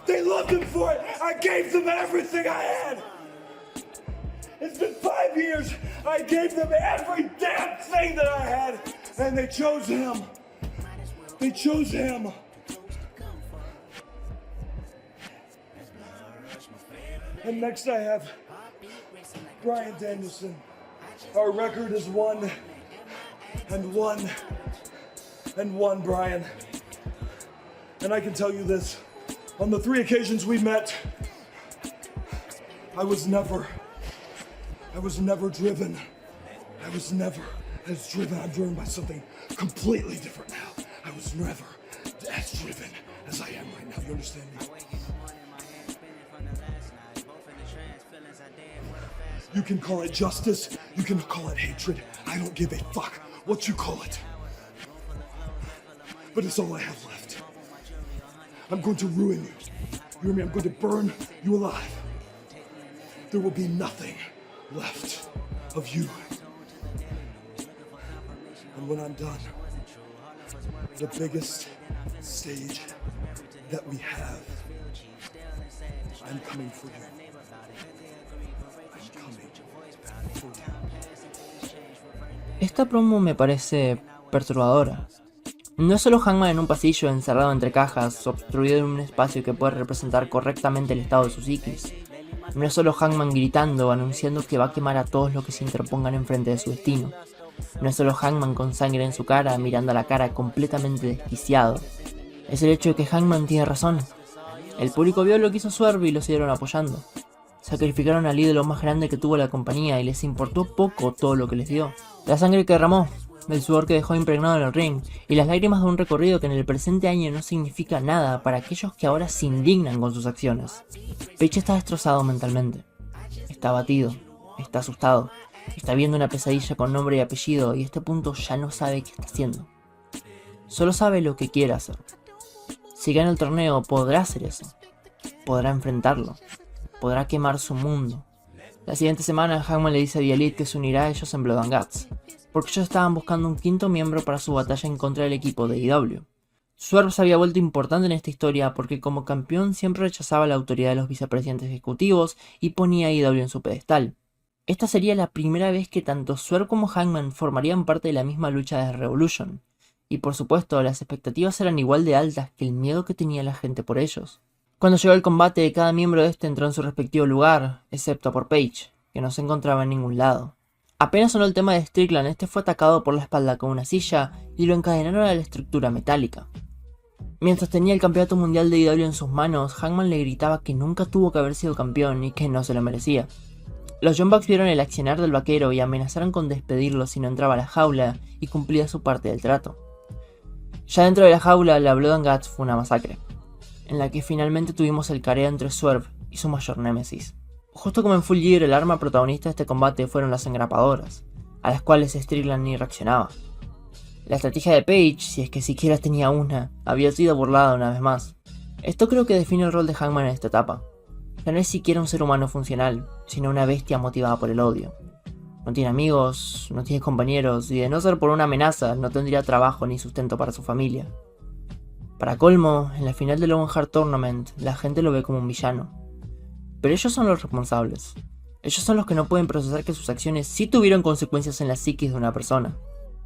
They loved him for it! I gave them everything I had! It's been 5 years! I gave them every damn thing that I had! And they chose him! They chose him! And next I have Bryan Danielson. Our record is 1-1 and 1, Bryan. And I can tell you this, on the 3 occasions we met, I was never driven. I was never as driven. I'm driven by something completely different now. I was never as driven as I am right now. You understand me? You can call it justice, you can call it hatred. I don't give a fuck what you call it. But it's all I have left. I'm going to ruin you. You hear me? I'm going to burn you alive. There will be nothing left of you. And when I'm done, the biggest stage that we have, I'm coming for you. Esta promo me parece perturbadora. No es solo Hangman en un pasillo encerrado entre cajas, obstruido en un espacio que puede representar correctamente el estado de su psiquis. No es solo Hangman gritando, anunciando que va a quemar a todos los que se interpongan enfrente de su destino. No es solo Hangman con sangre en su cara, mirando a la cara completamente desquiciado. Es el hecho de que Hangman tiene razón. El público vio lo que hizo Swerve y lo siguieron apoyando. Sacrificaron al ídolo más grande que tuvo la compañía y les importó poco todo lo que les dio. La sangre que derramó, el sudor que dejó impregnado en el ring y las lágrimas de un recorrido que en el presente año no significa nada para aquellos que ahora se indignan con sus acciones. Page está destrozado mentalmente. Está abatido, está asustado, está viendo una pesadilla con nombre y apellido y a este punto ya no sabe qué está haciendo. Solo sabe lo que quiere hacer. Si gana el torneo podrá hacer eso. Podrá enfrentarlo. Podrá quemar su mundo. La siguiente semana Hangman le dice a The Elite que se unirá a ellos en Blood and Guts, porque ellos estaban buscando un quinto miembro para su batalla en contra del equipo de AEW. Swerve se había vuelto importante en esta historia porque como campeón siempre rechazaba la autoridad de los vicepresidentes ejecutivos y ponía a AEW en su pedestal. Esta sería la primera vez que tanto Swerve como Hangman formarían parte de la misma lucha de Revolution, y por supuesto las expectativas eran igual de altas que el miedo que tenía la gente por ellos. Cuando llegó el combate, cada miembro de este entró en su respectivo lugar, excepto por Page, que no se encontraba en ningún lado. Apenas sonó el tema de Strickland, este fue atacado por la espalda con una silla y lo encadenaron a la estructura metálica. Mientras tenía el campeonato mundial de AEW en sus manos, Hangman le gritaba que nunca tuvo que haber sido campeón y que no se lo merecía. Los Young Bucks vieron el accionar del vaquero y amenazaron con despedirlo si no entraba a la jaula y cumplía su parte del trato. Ya dentro de la jaula, la Blood and Guts fue una masacre, en la que finalmente tuvimos el careo entre Swerve y su mayor némesis. Justo como en Full Gear, el arma protagonista de este combate fueron las engrapadoras, a las cuales Strickland ni reaccionaba. La estrategia de Page, si es que siquiera tenía una, había sido burlada una vez más. Esto creo que define el rol de Hangman en esta etapa. Ya no es siquiera un ser humano funcional, sino una bestia motivada por el odio. No tiene amigos, no tiene compañeros, y de no ser por una amenaza, no tendría trabajo ni sustento para su familia. Para colmo, en la final del Owen Hart Tournament, la gente lo ve como un villano. Pero ellos son los responsables. Ellos son los que no pueden procesar que sus acciones sí tuvieron consecuencias en la psiquis de una persona.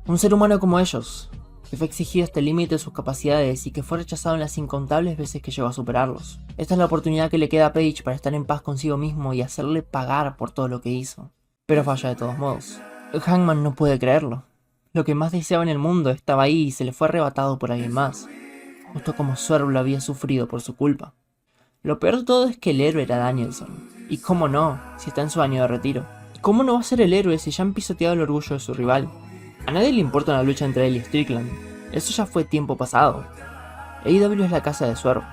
Un ser humano como ellos, que fue exigido hasta el límite de sus capacidades y que fue rechazado en las incontables veces que llegó a superarlos. Esta es la oportunidad que le queda a Page para estar en paz consigo mismo y hacerle pagar por todo lo que hizo. Pero falla de todos modos. Hangman no puede creerlo. Lo que más deseaba en el mundo estaba ahí y se le fue arrebatado por alguien más. Justo como Swerve lo había sufrido por su culpa. Lo peor de todo es que el héroe era Danielson. Y cómo no, si está en su año de retiro. ¿Cómo no va a ser el héroe si ya han pisoteado el orgullo de su rival? A nadie le importa una lucha entre él y Strickland. Eso ya fue tiempo pasado. AEW es la casa de Swerve.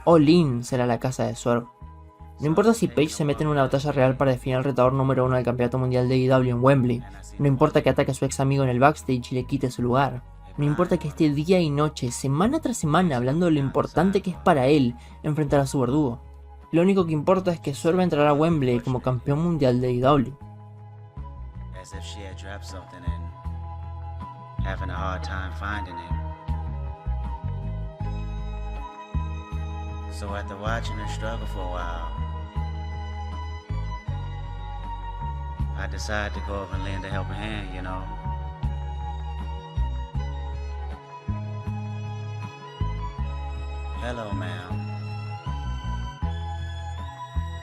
All In será la casa de Swerve. No importa si Page se mete en una batalla real para definir el retador número 1 del campeonato mundial de AEW en Wembley. No importa que ataque a su ex amigo en el backstage y le quite su lugar. No importa que esté día y noche, semana tras semana, hablando de lo importante que es para él enfrentar a su verdugo. Lo único que importa es que Swerve entrará a Wembley como campeón mundial de AEW. As if she had dropped something and having a hard time finding it. So after watching her struggle for a while, I decided to go over and lend a helping hand, you know. Hello, ma'am.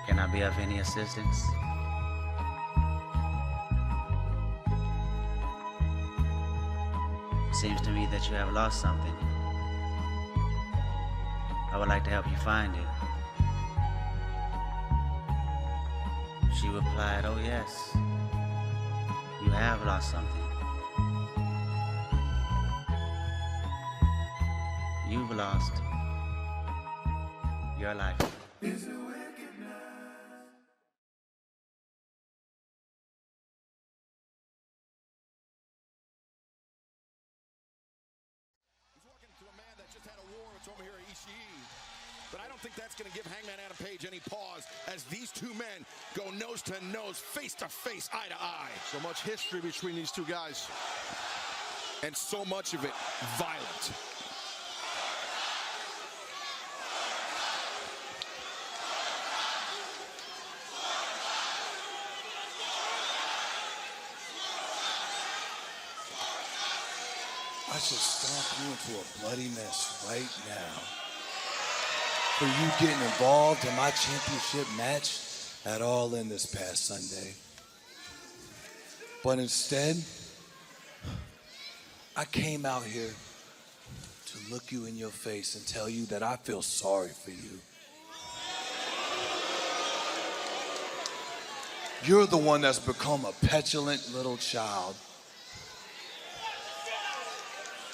Can I be of any assistance? Seems to me that you have lost something. I would like to help you find it. She replied, oh yes, you have lost something. You've lost your life. Over here at Ishii. But I don't think that's going to give Hangman Adam Page any pause as these two men go nose to nose, face to face, eye to eye. So much history between these two guys. And so much of it violent. I should stomp you into a bloody mess right now. For you getting involved in my championship match at All In this past Sunday. But instead, I came out here to look you in your face and tell you that I feel sorry for you. You're the one that's become a petulant little child.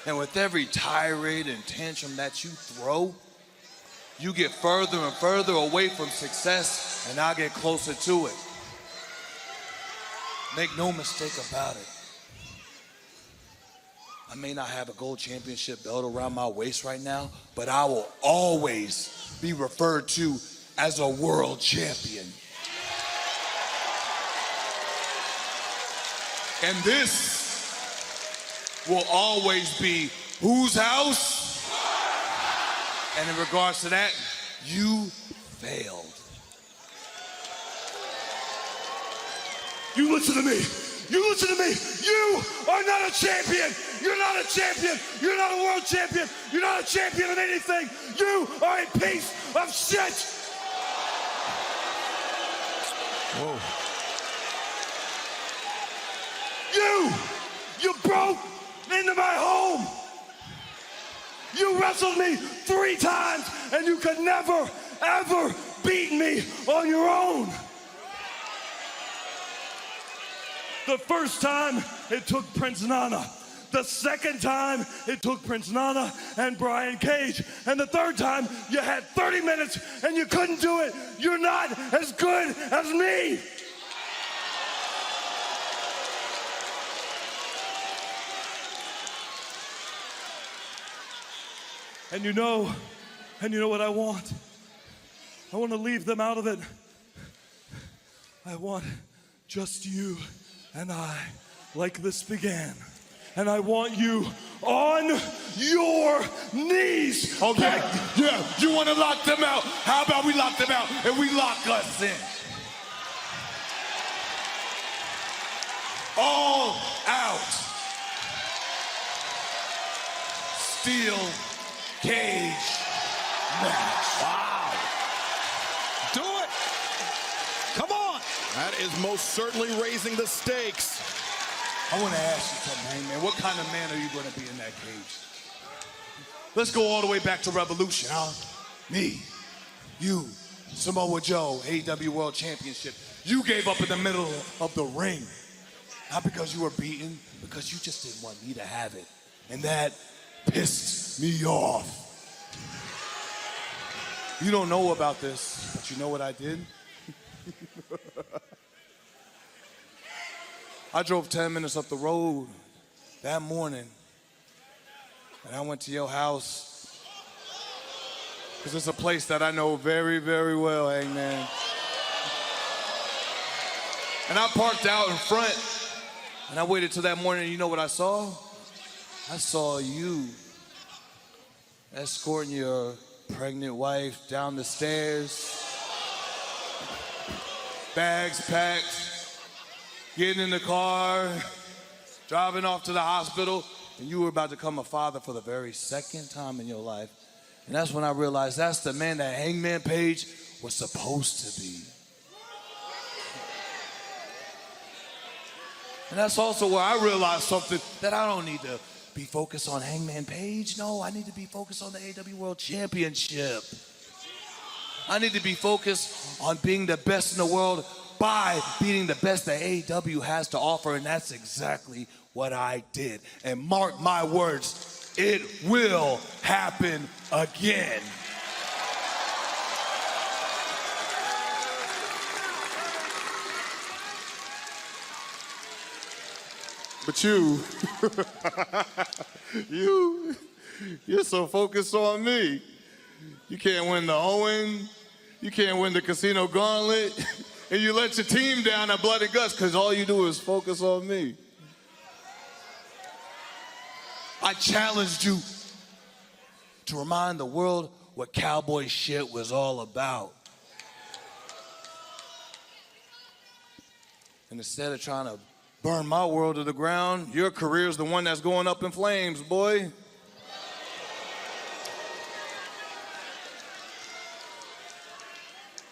And with every tirade and tantrum that you throw, you get further and further away from success, and I get closer to it. Make no mistake about it. I may not have a gold championship belt around my waist right now, but I will always be referred to as a world champion. And this will always be whose house? And in regards to that, you failed. You listen to me. You listen to me. You are not a champion. You're not a champion. You're not a world champion. You're not a champion of anything. You are a piece of shit. Whoa. You broke into my home. You wrestled me 3 times and you could never, ever beat me on your own. The first time it took Prince Nana. The second time it took Prince Nana and Brian Cage. And the third time you had 30 minutes and you couldn't do it. You're not as good as me. And you know what I want? I want to leave them out of it. I want just you and I, like this began. And I want you on your knees. Okay, yeah, you want to lock them out? How about we lock them out and we lock us in? All out. Steel cage match. Wow. Do it. Come on. That is most certainly raising the stakes. I want to ask you something, man. What kind of man are you going to be in that cage? Let's go all the way back to Revolution, huh? Me, you, Samoa Joe, AEW World Championship. You gave up in the middle of the ring. Not because you were beaten, because you just didn't want me to have it. And that pissed me off. You don't know about this, but you know what I did? I drove 10 minutes up the road that morning, and I went to your house, because it's a place that I know very, very well, Hangman. And I parked out in front, and I waited till that morning, and you know what I saw? I saw you escorting your pregnant wife down the stairs, bags packed, getting in the car, driving off to the hospital, and you were about to become a father for the very second time in your life. And that's when I realized that's the man that Hangman Page was supposed to be. And that's also where I realized something, that I don't need to be focused on Hangman Page. No, I need to be focused on the AEW World Championship. I need to be focused on being the best in the world by beating the best that AEW has to offer, and that's exactly what I did. And mark my words, it will happen again. But you're so focused on me. You can't win the Owen, you can't win the Casino Gauntlet, and you let your team down at Blood and Guts because all you do is focus on me. I challenged you to remind the world what cowboy shit was all about. And instead of trying to burn my world to the ground, your career's the one that's going up in flames, boy.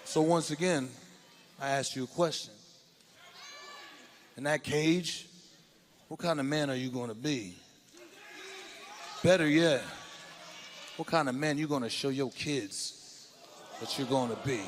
So once again, I ask you a question. In that cage, what kind of man are you going to be? Better yet, what kind of man you going to show your kids that you're going to be?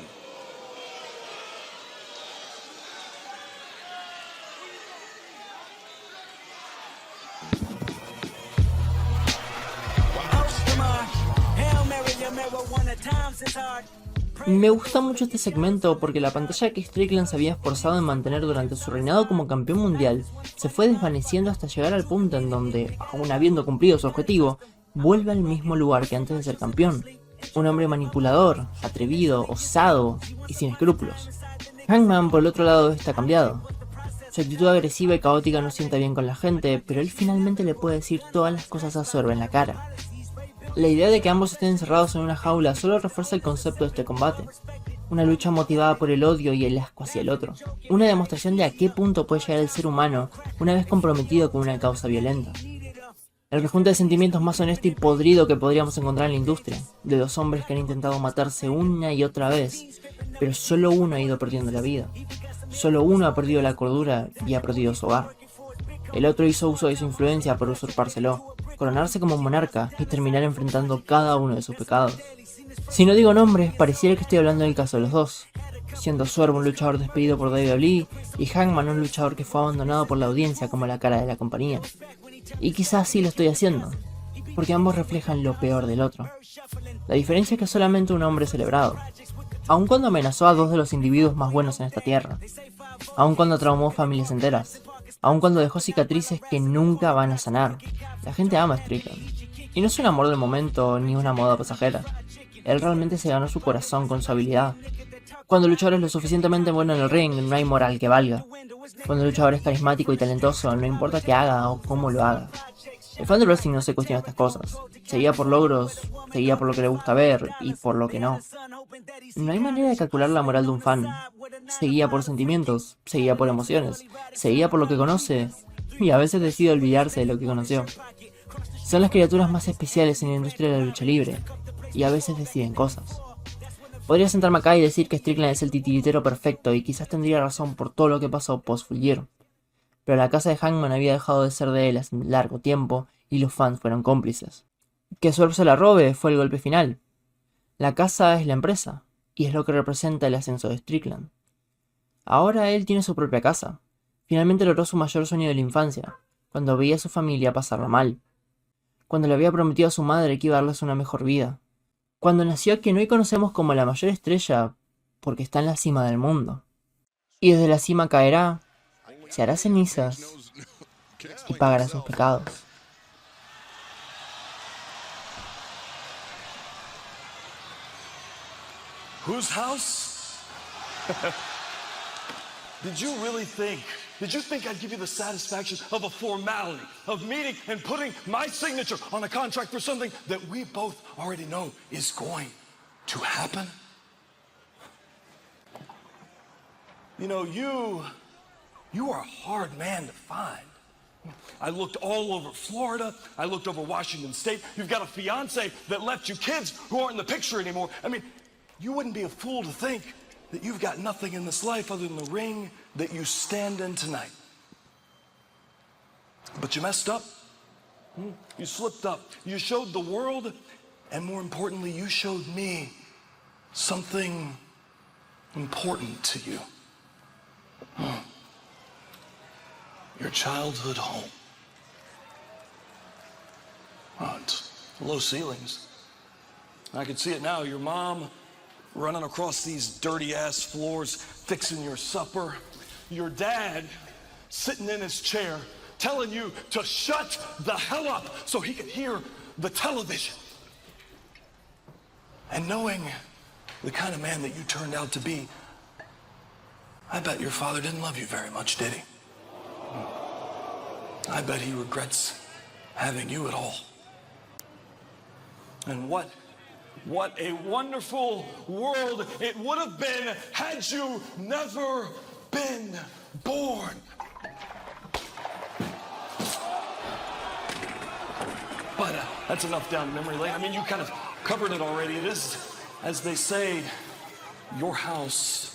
Me gusta mucho este segmento porque la pantalla que Strickland se había esforzado en mantener durante su reinado como campeón mundial se fue desvaneciendo hasta llegar al punto en donde, aún habiendo cumplido su objetivo, vuelve al mismo lugar que antes de ser campeón. Un hombre manipulador, atrevido, osado y sin escrúpulos. Hangman, por el otro lado, está cambiado. Su actitud agresiva y caótica no sienta bien con la gente, pero él finalmente le puede decir todas las cosas a Swerve en la cara. La idea de que ambos estén encerrados en una jaula solo refuerza el concepto de este combate. Una lucha motivada por el odio y el asco hacia el otro. Una demostración de a qué punto puede llegar el ser humano una vez comprometido con una causa violenta. El rejunte de sentimientos más honesto y podrido que podríamos encontrar en la industria. De dos hombres que han intentado matarse una y otra vez, pero solo uno ha ido perdiendo la vida. Solo uno ha perdido la cordura y ha perdido su hogar. El otro hizo uso de su influencia para usurpárselo, coronarse como monarca y terminar enfrentando cada uno de sus pecados. Si no digo nombres, pareciera que estoy hablando del caso de los dos, siendo Swerve un luchador despedido por WWE y Hangman un luchador que fue abandonado por la audiencia como la cara de la compañía. Y quizás sí lo estoy haciendo, porque ambos reflejan lo peor del otro. La diferencia es que solamente un hombre es celebrado, aun cuando amenazó a dos de los individuos más buenos en esta tierra, aun cuando traumó familias enteras, aun cuando dejó cicatrices que nunca van a sanar. La gente ama a Strickland. Y no es un amor del momento ni una moda pasajera. Él realmente se ganó su corazón con su habilidad. Cuando el luchador es lo suficientemente bueno en el ring, no hay moral que valga. Cuando el luchador es carismático y talentoso, no importa qué haga o cómo lo haga. El fan de wrestling no se cuestiona estas cosas. Se guía por logros, se guía por lo que le gusta ver y por lo que no. No hay manera de calcular la moral de un fan. Se guía por sentimientos, se guía por emociones, se guía por lo que conoce y a veces decide olvidarse de lo que conoció. Son las criaturas más especiales en la industria de la lucha libre y a veces deciden cosas. Podría sentarme acá y decir que Strickland es el titiritero perfecto y quizás tendría razón por todo lo que pasó post Full Gear. Pero la casa de Hangman había dejado de ser de él hace largo tiempo y los fans fueron cómplices. Que Swerve se la robe fue el golpe final. La casa es la empresa y es lo que representa el ascenso de Strickland. Ahora él tiene su propia casa. Finalmente logró su mayor sueño de la infancia, cuando veía a su familia pasarla mal. Cuando le había prometido a su madre que iba a darles una mejor vida. Cuando nació a quien hoy conocemos como la mayor estrella porque está en la cima del mundo. Y desde la cima caerá, se hará cenizas y pagará sus pecados. Whose house? Did you think I'd give you the satisfaction of a formality, of meeting and putting my signature on a contract for something that we both already know is going to happen? You know, you are a hard man to find. I looked all over Florida. I looked over Washington State. You've got a fiance that left you kids who aren't in the picture anymore. I mean, you wouldn't be a fool to think that you've got nothing in this life other than the ring that you stand in tonight. But you messed up. You slipped up. You showed the world, and more importantly, you showed me something important to you. Your childhood home. Oh, it's low ceilings. I can see it now. Your mom running across these dirty ass floors, fixing your supper. Your dad sitting in his chair, telling you to shut the hell up so he could hear the television. And knowing the kind of man that you turned out to be, I bet your father didn't love you very much, did he? I bet he regrets having you at all. And what a wonderful world it would have been had you never been born. But that's enough down memory lane. I mean, you kind of covered it already. It is, as they say, your house.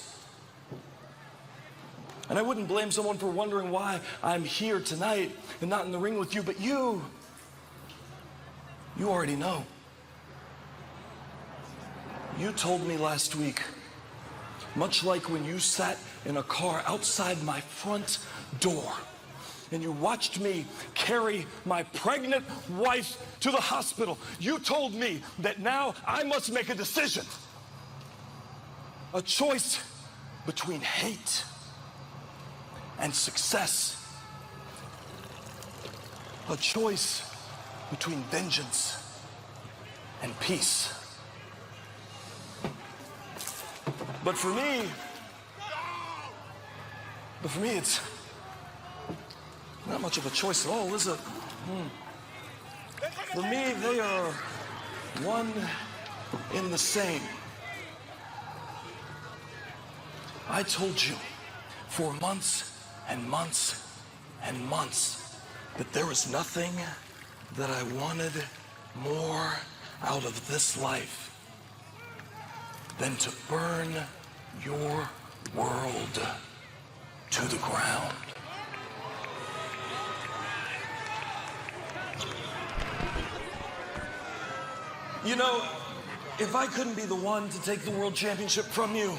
And I wouldn't blame someone for wondering why I'm here tonight and not in the ring with you, but you already know. You told me last week, much like when you sat in a car outside my front door and you watched me carry my pregnant wife to the hospital, you told me that now I must make a decision. A choice between hate and success. A choice between vengeance and peace. But for me, it's not much of a choice at all, is it? For me, they are one in the same. I told you for months and months and months that there was nothing that I wanted more out of this life than to burn your world to the ground. You know, if I couldn't be the one to take the world championship from you,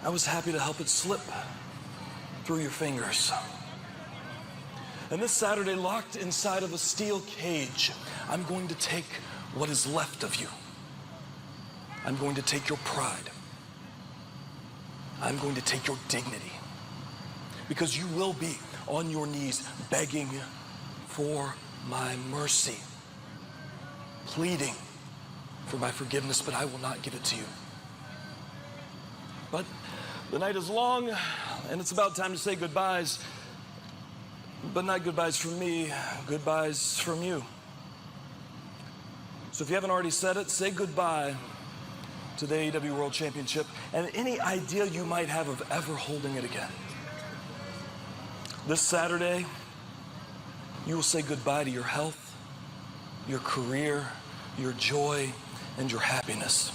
I was happy to help it slip through your fingers. And this Saturday, locked inside of a steel cage, I'm going to take what is left of you. I'm going to take your pride. I'm going to take your dignity. Because you will be on your knees begging for my mercy, pleading for my forgiveness, but I will not give it to you. But the night is long, and it's about time to say goodbyes. But not goodbyes from me, goodbyes from you. So if you haven't already said it, say goodbye to the AEW World Championship and any idea you might have of ever holding it again. This Saturday, you will say goodbye to your health, your career, your joy, and your happiness.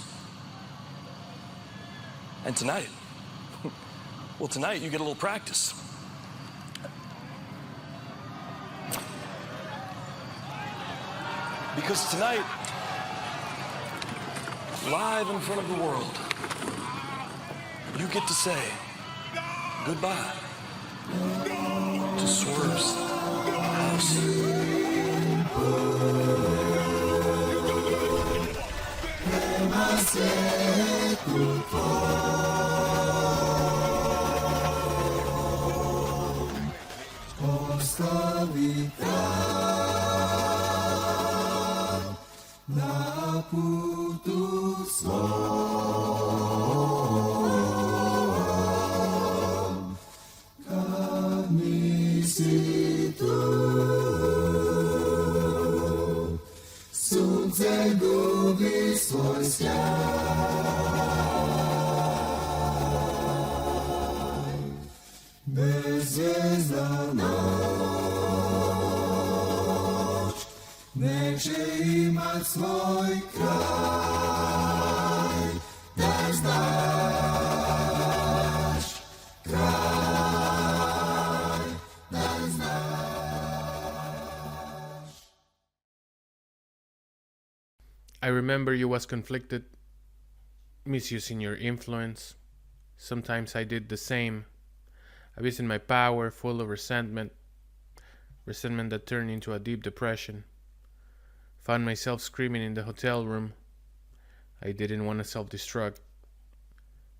And tonight, well, tonight you get a little practice. Because tonight, live in front of the world, you get to say goodbye to Swerve's house. Swój kraj, daj znać, kraj, daj znać. I remember you was conflicted, misusing your influence. Sometimes I did the same, abusing my power, full of resentment that turned into a deep depression. Found myself screaming in the hotel room. I didn't want to self-destruct.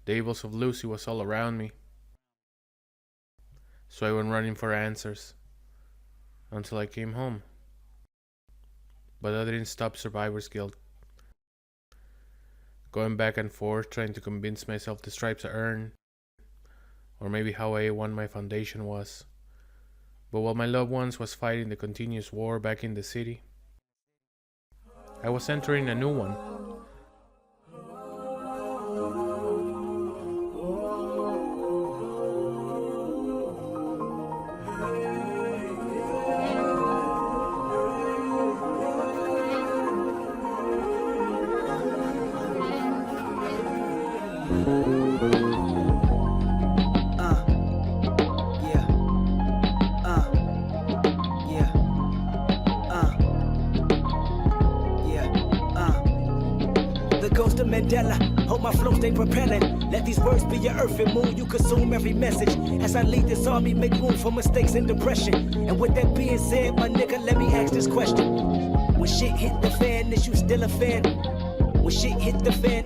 The evils of Lucy was all around me. So I went running for answers until I came home. But that didn't stop survivor's guilt. Going back and forth trying to convince myself the stripes I earned, or maybe how A1 my foundation was. But while my loved ones was fighting the continuous war back in the city, I was entering a new one. Hope my flow stay propelling. Let these words be your earth and moon. You consume every message. As I lead this army, make room for mistakes and depression. And with that being said, my nigga, let me ask this question. When shit hit the fan, is you still a fan? When shit hit the fan.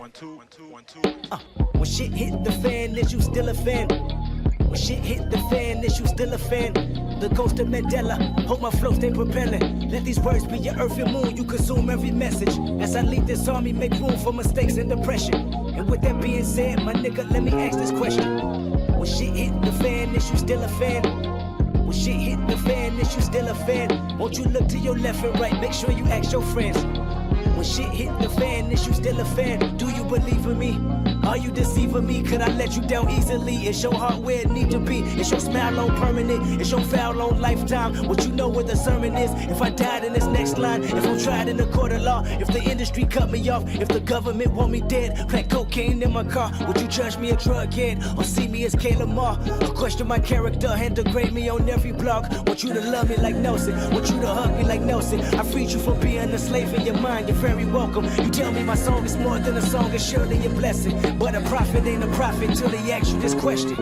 When shit hit the fan, is you still a fan? When shit hit the fan, is you still a fan? The ghost of Mandela, hope my flow stay propelling. Let these words be your earth and moon, you consume every message. As I lead this army, make room for mistakes and depression. And with that being said, my nigga, let me ask this question. When shit hit the fan, is you still a fan? When shit hit the fan, is you still a fan? Won't you look to your left and right, make sure you ask your friends. When shit hit the fan, is you still a fan? Do you believe in me? Are you deceiving me? Could I let you down easily? Is your heart where it need to be? Is your smile on permanent? Is your foul on lifetime? Would you know where the sermon is? If I died in this next line, if I'm tried in a court of law, if the industry cut me off, if the government want me dead, crack cocaine in my car, would you judge me a drug head or see me as Kayla Moore? Or question my character and degrade me on every blog? Want you to love me like Nelson? Want you to hug me like Nelson? I freed you from being a slave in your mind. You're very welcome. You tell me my song is more than a song, it's surely a blessing. But a prophet ain't a prophet till he asks you this question.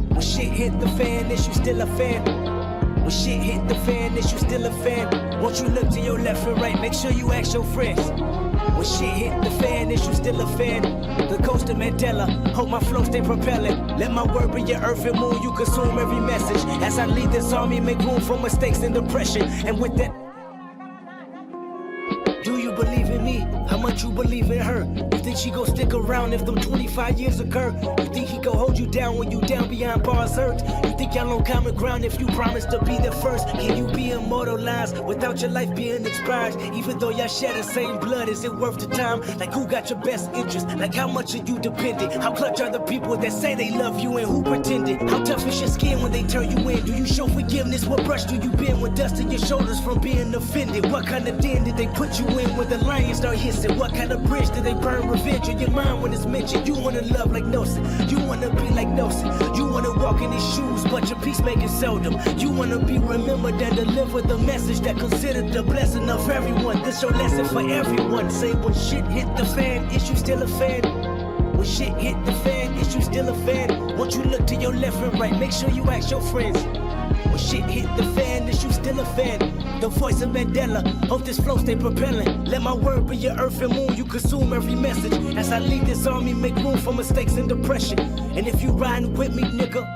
When shit hit the fan, is you still a fan? When shit hit the fan, is you still a fan? Won't you look to your left and right, make sure you ask your friends. When shit hit the fan, is you still a fan? The ghost of Mandela, hope my flow stay propelling. Let my word be your earth and moon, you consume every message. As I lead this army, make room for mistakes and depression. And with that, do you believe in me? How much you believe in her? You think she gon' stick around if them 25 years occur? You think he gon' hold you down when you down beyond bars hurt? You think y'all on common ground if you promise to be the first? Can you be immortalized without your life being expired? Even though y'all share the same blood, is it worth the time? Like who got your best interest? Like how much are you dependent? How clutch are the people that say they love you and who pretended? How tough is your skin when they turn you in? Do you show forgiveness? What brush do you bend with dust in your shoulders from being offended? What kind of den did they put you in when the lions start hissing? What kind of bridge did they burn revenge in your mind when it's mentioned? You wanna love like Nelson, you wanna be like Nelson, you wanna walk in his shoes, but your peacemaking seldom. You wanna be remembered and deliver the message that considered the blessing of everyone. This your lesson for everyone. Say when shit hit the fan, is you still a fan? When shit hit the fan, is you still a fan? Won't you look to your left and right, make sure you ask your friends. When shit hit the fan, is you still a fan? The voice of Mandela, hope this flow stay propelling. Let my word be your earth and moon, you consume every message. As I lead this army, make room for mistakes and depression. And if you riding with me, nigga,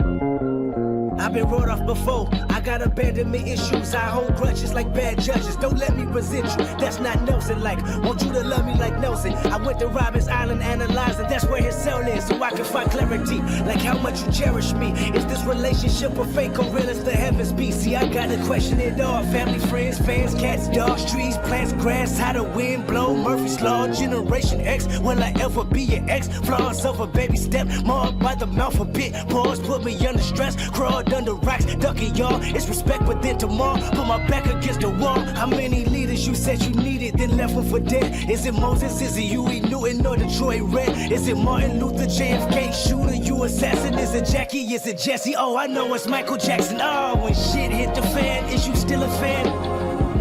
I've been wrote off before. I got abandonment issues. I hold grudges like bad judges. Don't let me resent you. That's not Nelson like. Want you to love me like Nelson. I went to Robbins Island analyzing. That's where his cell is, so I can find clarity. Like how much you cherish me. Is this relationship a fake or real as the heavens be? See, I gotta question it all. Family, friends, fans, cats, dogs, trees, plants, grass. How the wind blow. Murphy's Law, Generation X. Will I ever be your ex? Flaws of a baby step. Marred by the mouth a bit. Pause, put me under stress. Crawled under rocks, ducking y'all. It's respect, but then tomorrow, put my back against the wall. How many leaders you said you needed, then left them for dead? Is it Moses, is it Huey Newton, or Detroit Red? Is it Martin Luther, JFK, shooter, you assassin? Is it Jackie, is it Jesse? Oh, I know it's Michael Jackson. Oh, when shit hit the fan, is you still a fan?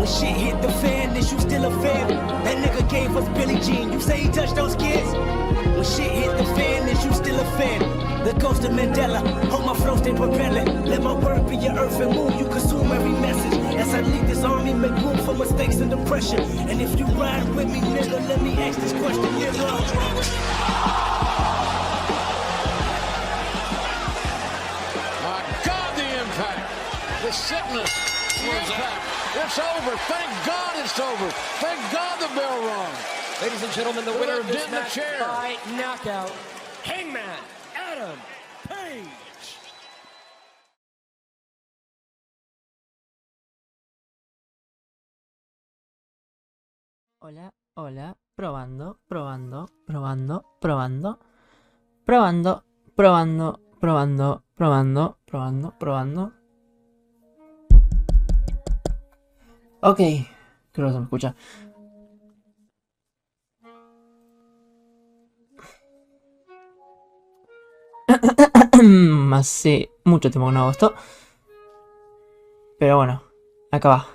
When shit hit the fan, is you still a fan? That nigga gave us Billie Jean, you say he touched those kids? When shit hit the fan, is you still a fan? The ghost of Mandela, hold my flow, stay propelling. Let my word be your earth and moon, you consume every message. As I lead this army, make room for mistakes and depression. And if you ride with me, nigga, let me ask this question, nigga. The sickness, the impact. It's over. Thank God it's over. Thank God the bell rung. Ladies and gentlemen, the winner of this in the match chair. by knockout, Hangman Adam Page. Hola, hola, probando, probando, probando, probando, probando, probando, probando, probando, probando, probando. Ok, creo que se me escucha. Hace mucho tiempo que no hago esto. Pero bueno, acá va.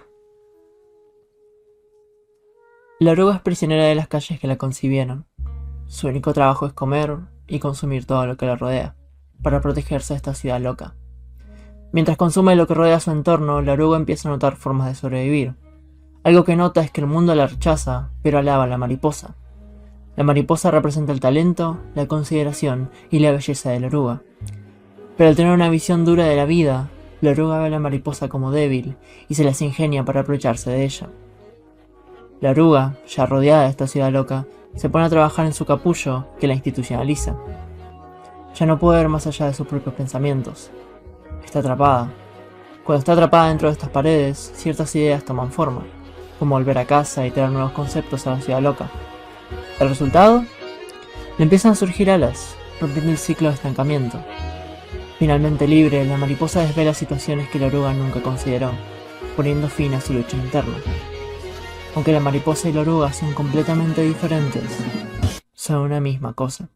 La oruga es prisionera de las calles que la concibieron. Su único trabajo es comer y consumir todo lo que la rodea, para protegerse de esta ciudad loca. Mientras consume lo que rodea su entorno, la oruga empieza a notar formas de sobrevivir. Algo que nota es que el mundo la rechaza, pero alaba a la mariposa. La mariposa representa el talento, la consideración y la belleza de la oruga. Pero al tener una visión dura de la vida, la oruga ve a la mariposa como débil y se las ingenia para aprovecharse de ella. La oruga, ya rodeada de esta ciudad loca, se pone a trabajar en su capullo que la institucionaliza. Ya no puede ver más allá de sus propios pensamientos. Está atrapada. Cuando está atrapada dentro de estas paredes, ciertas ideas toman forma, como volver a casa y traer nuevos conceptos a la ciudad loca. ¿El resultado? Le empiezan a surgir alas, rompiendo el ciclo de estancamiento. Finalmente libre, la mariposa desvela situaciones que la oruga nunca consideró, poniendo fin a su lucha interna. Aunque la mariposa y la oruga son completamente diferentes, son una misma cosa.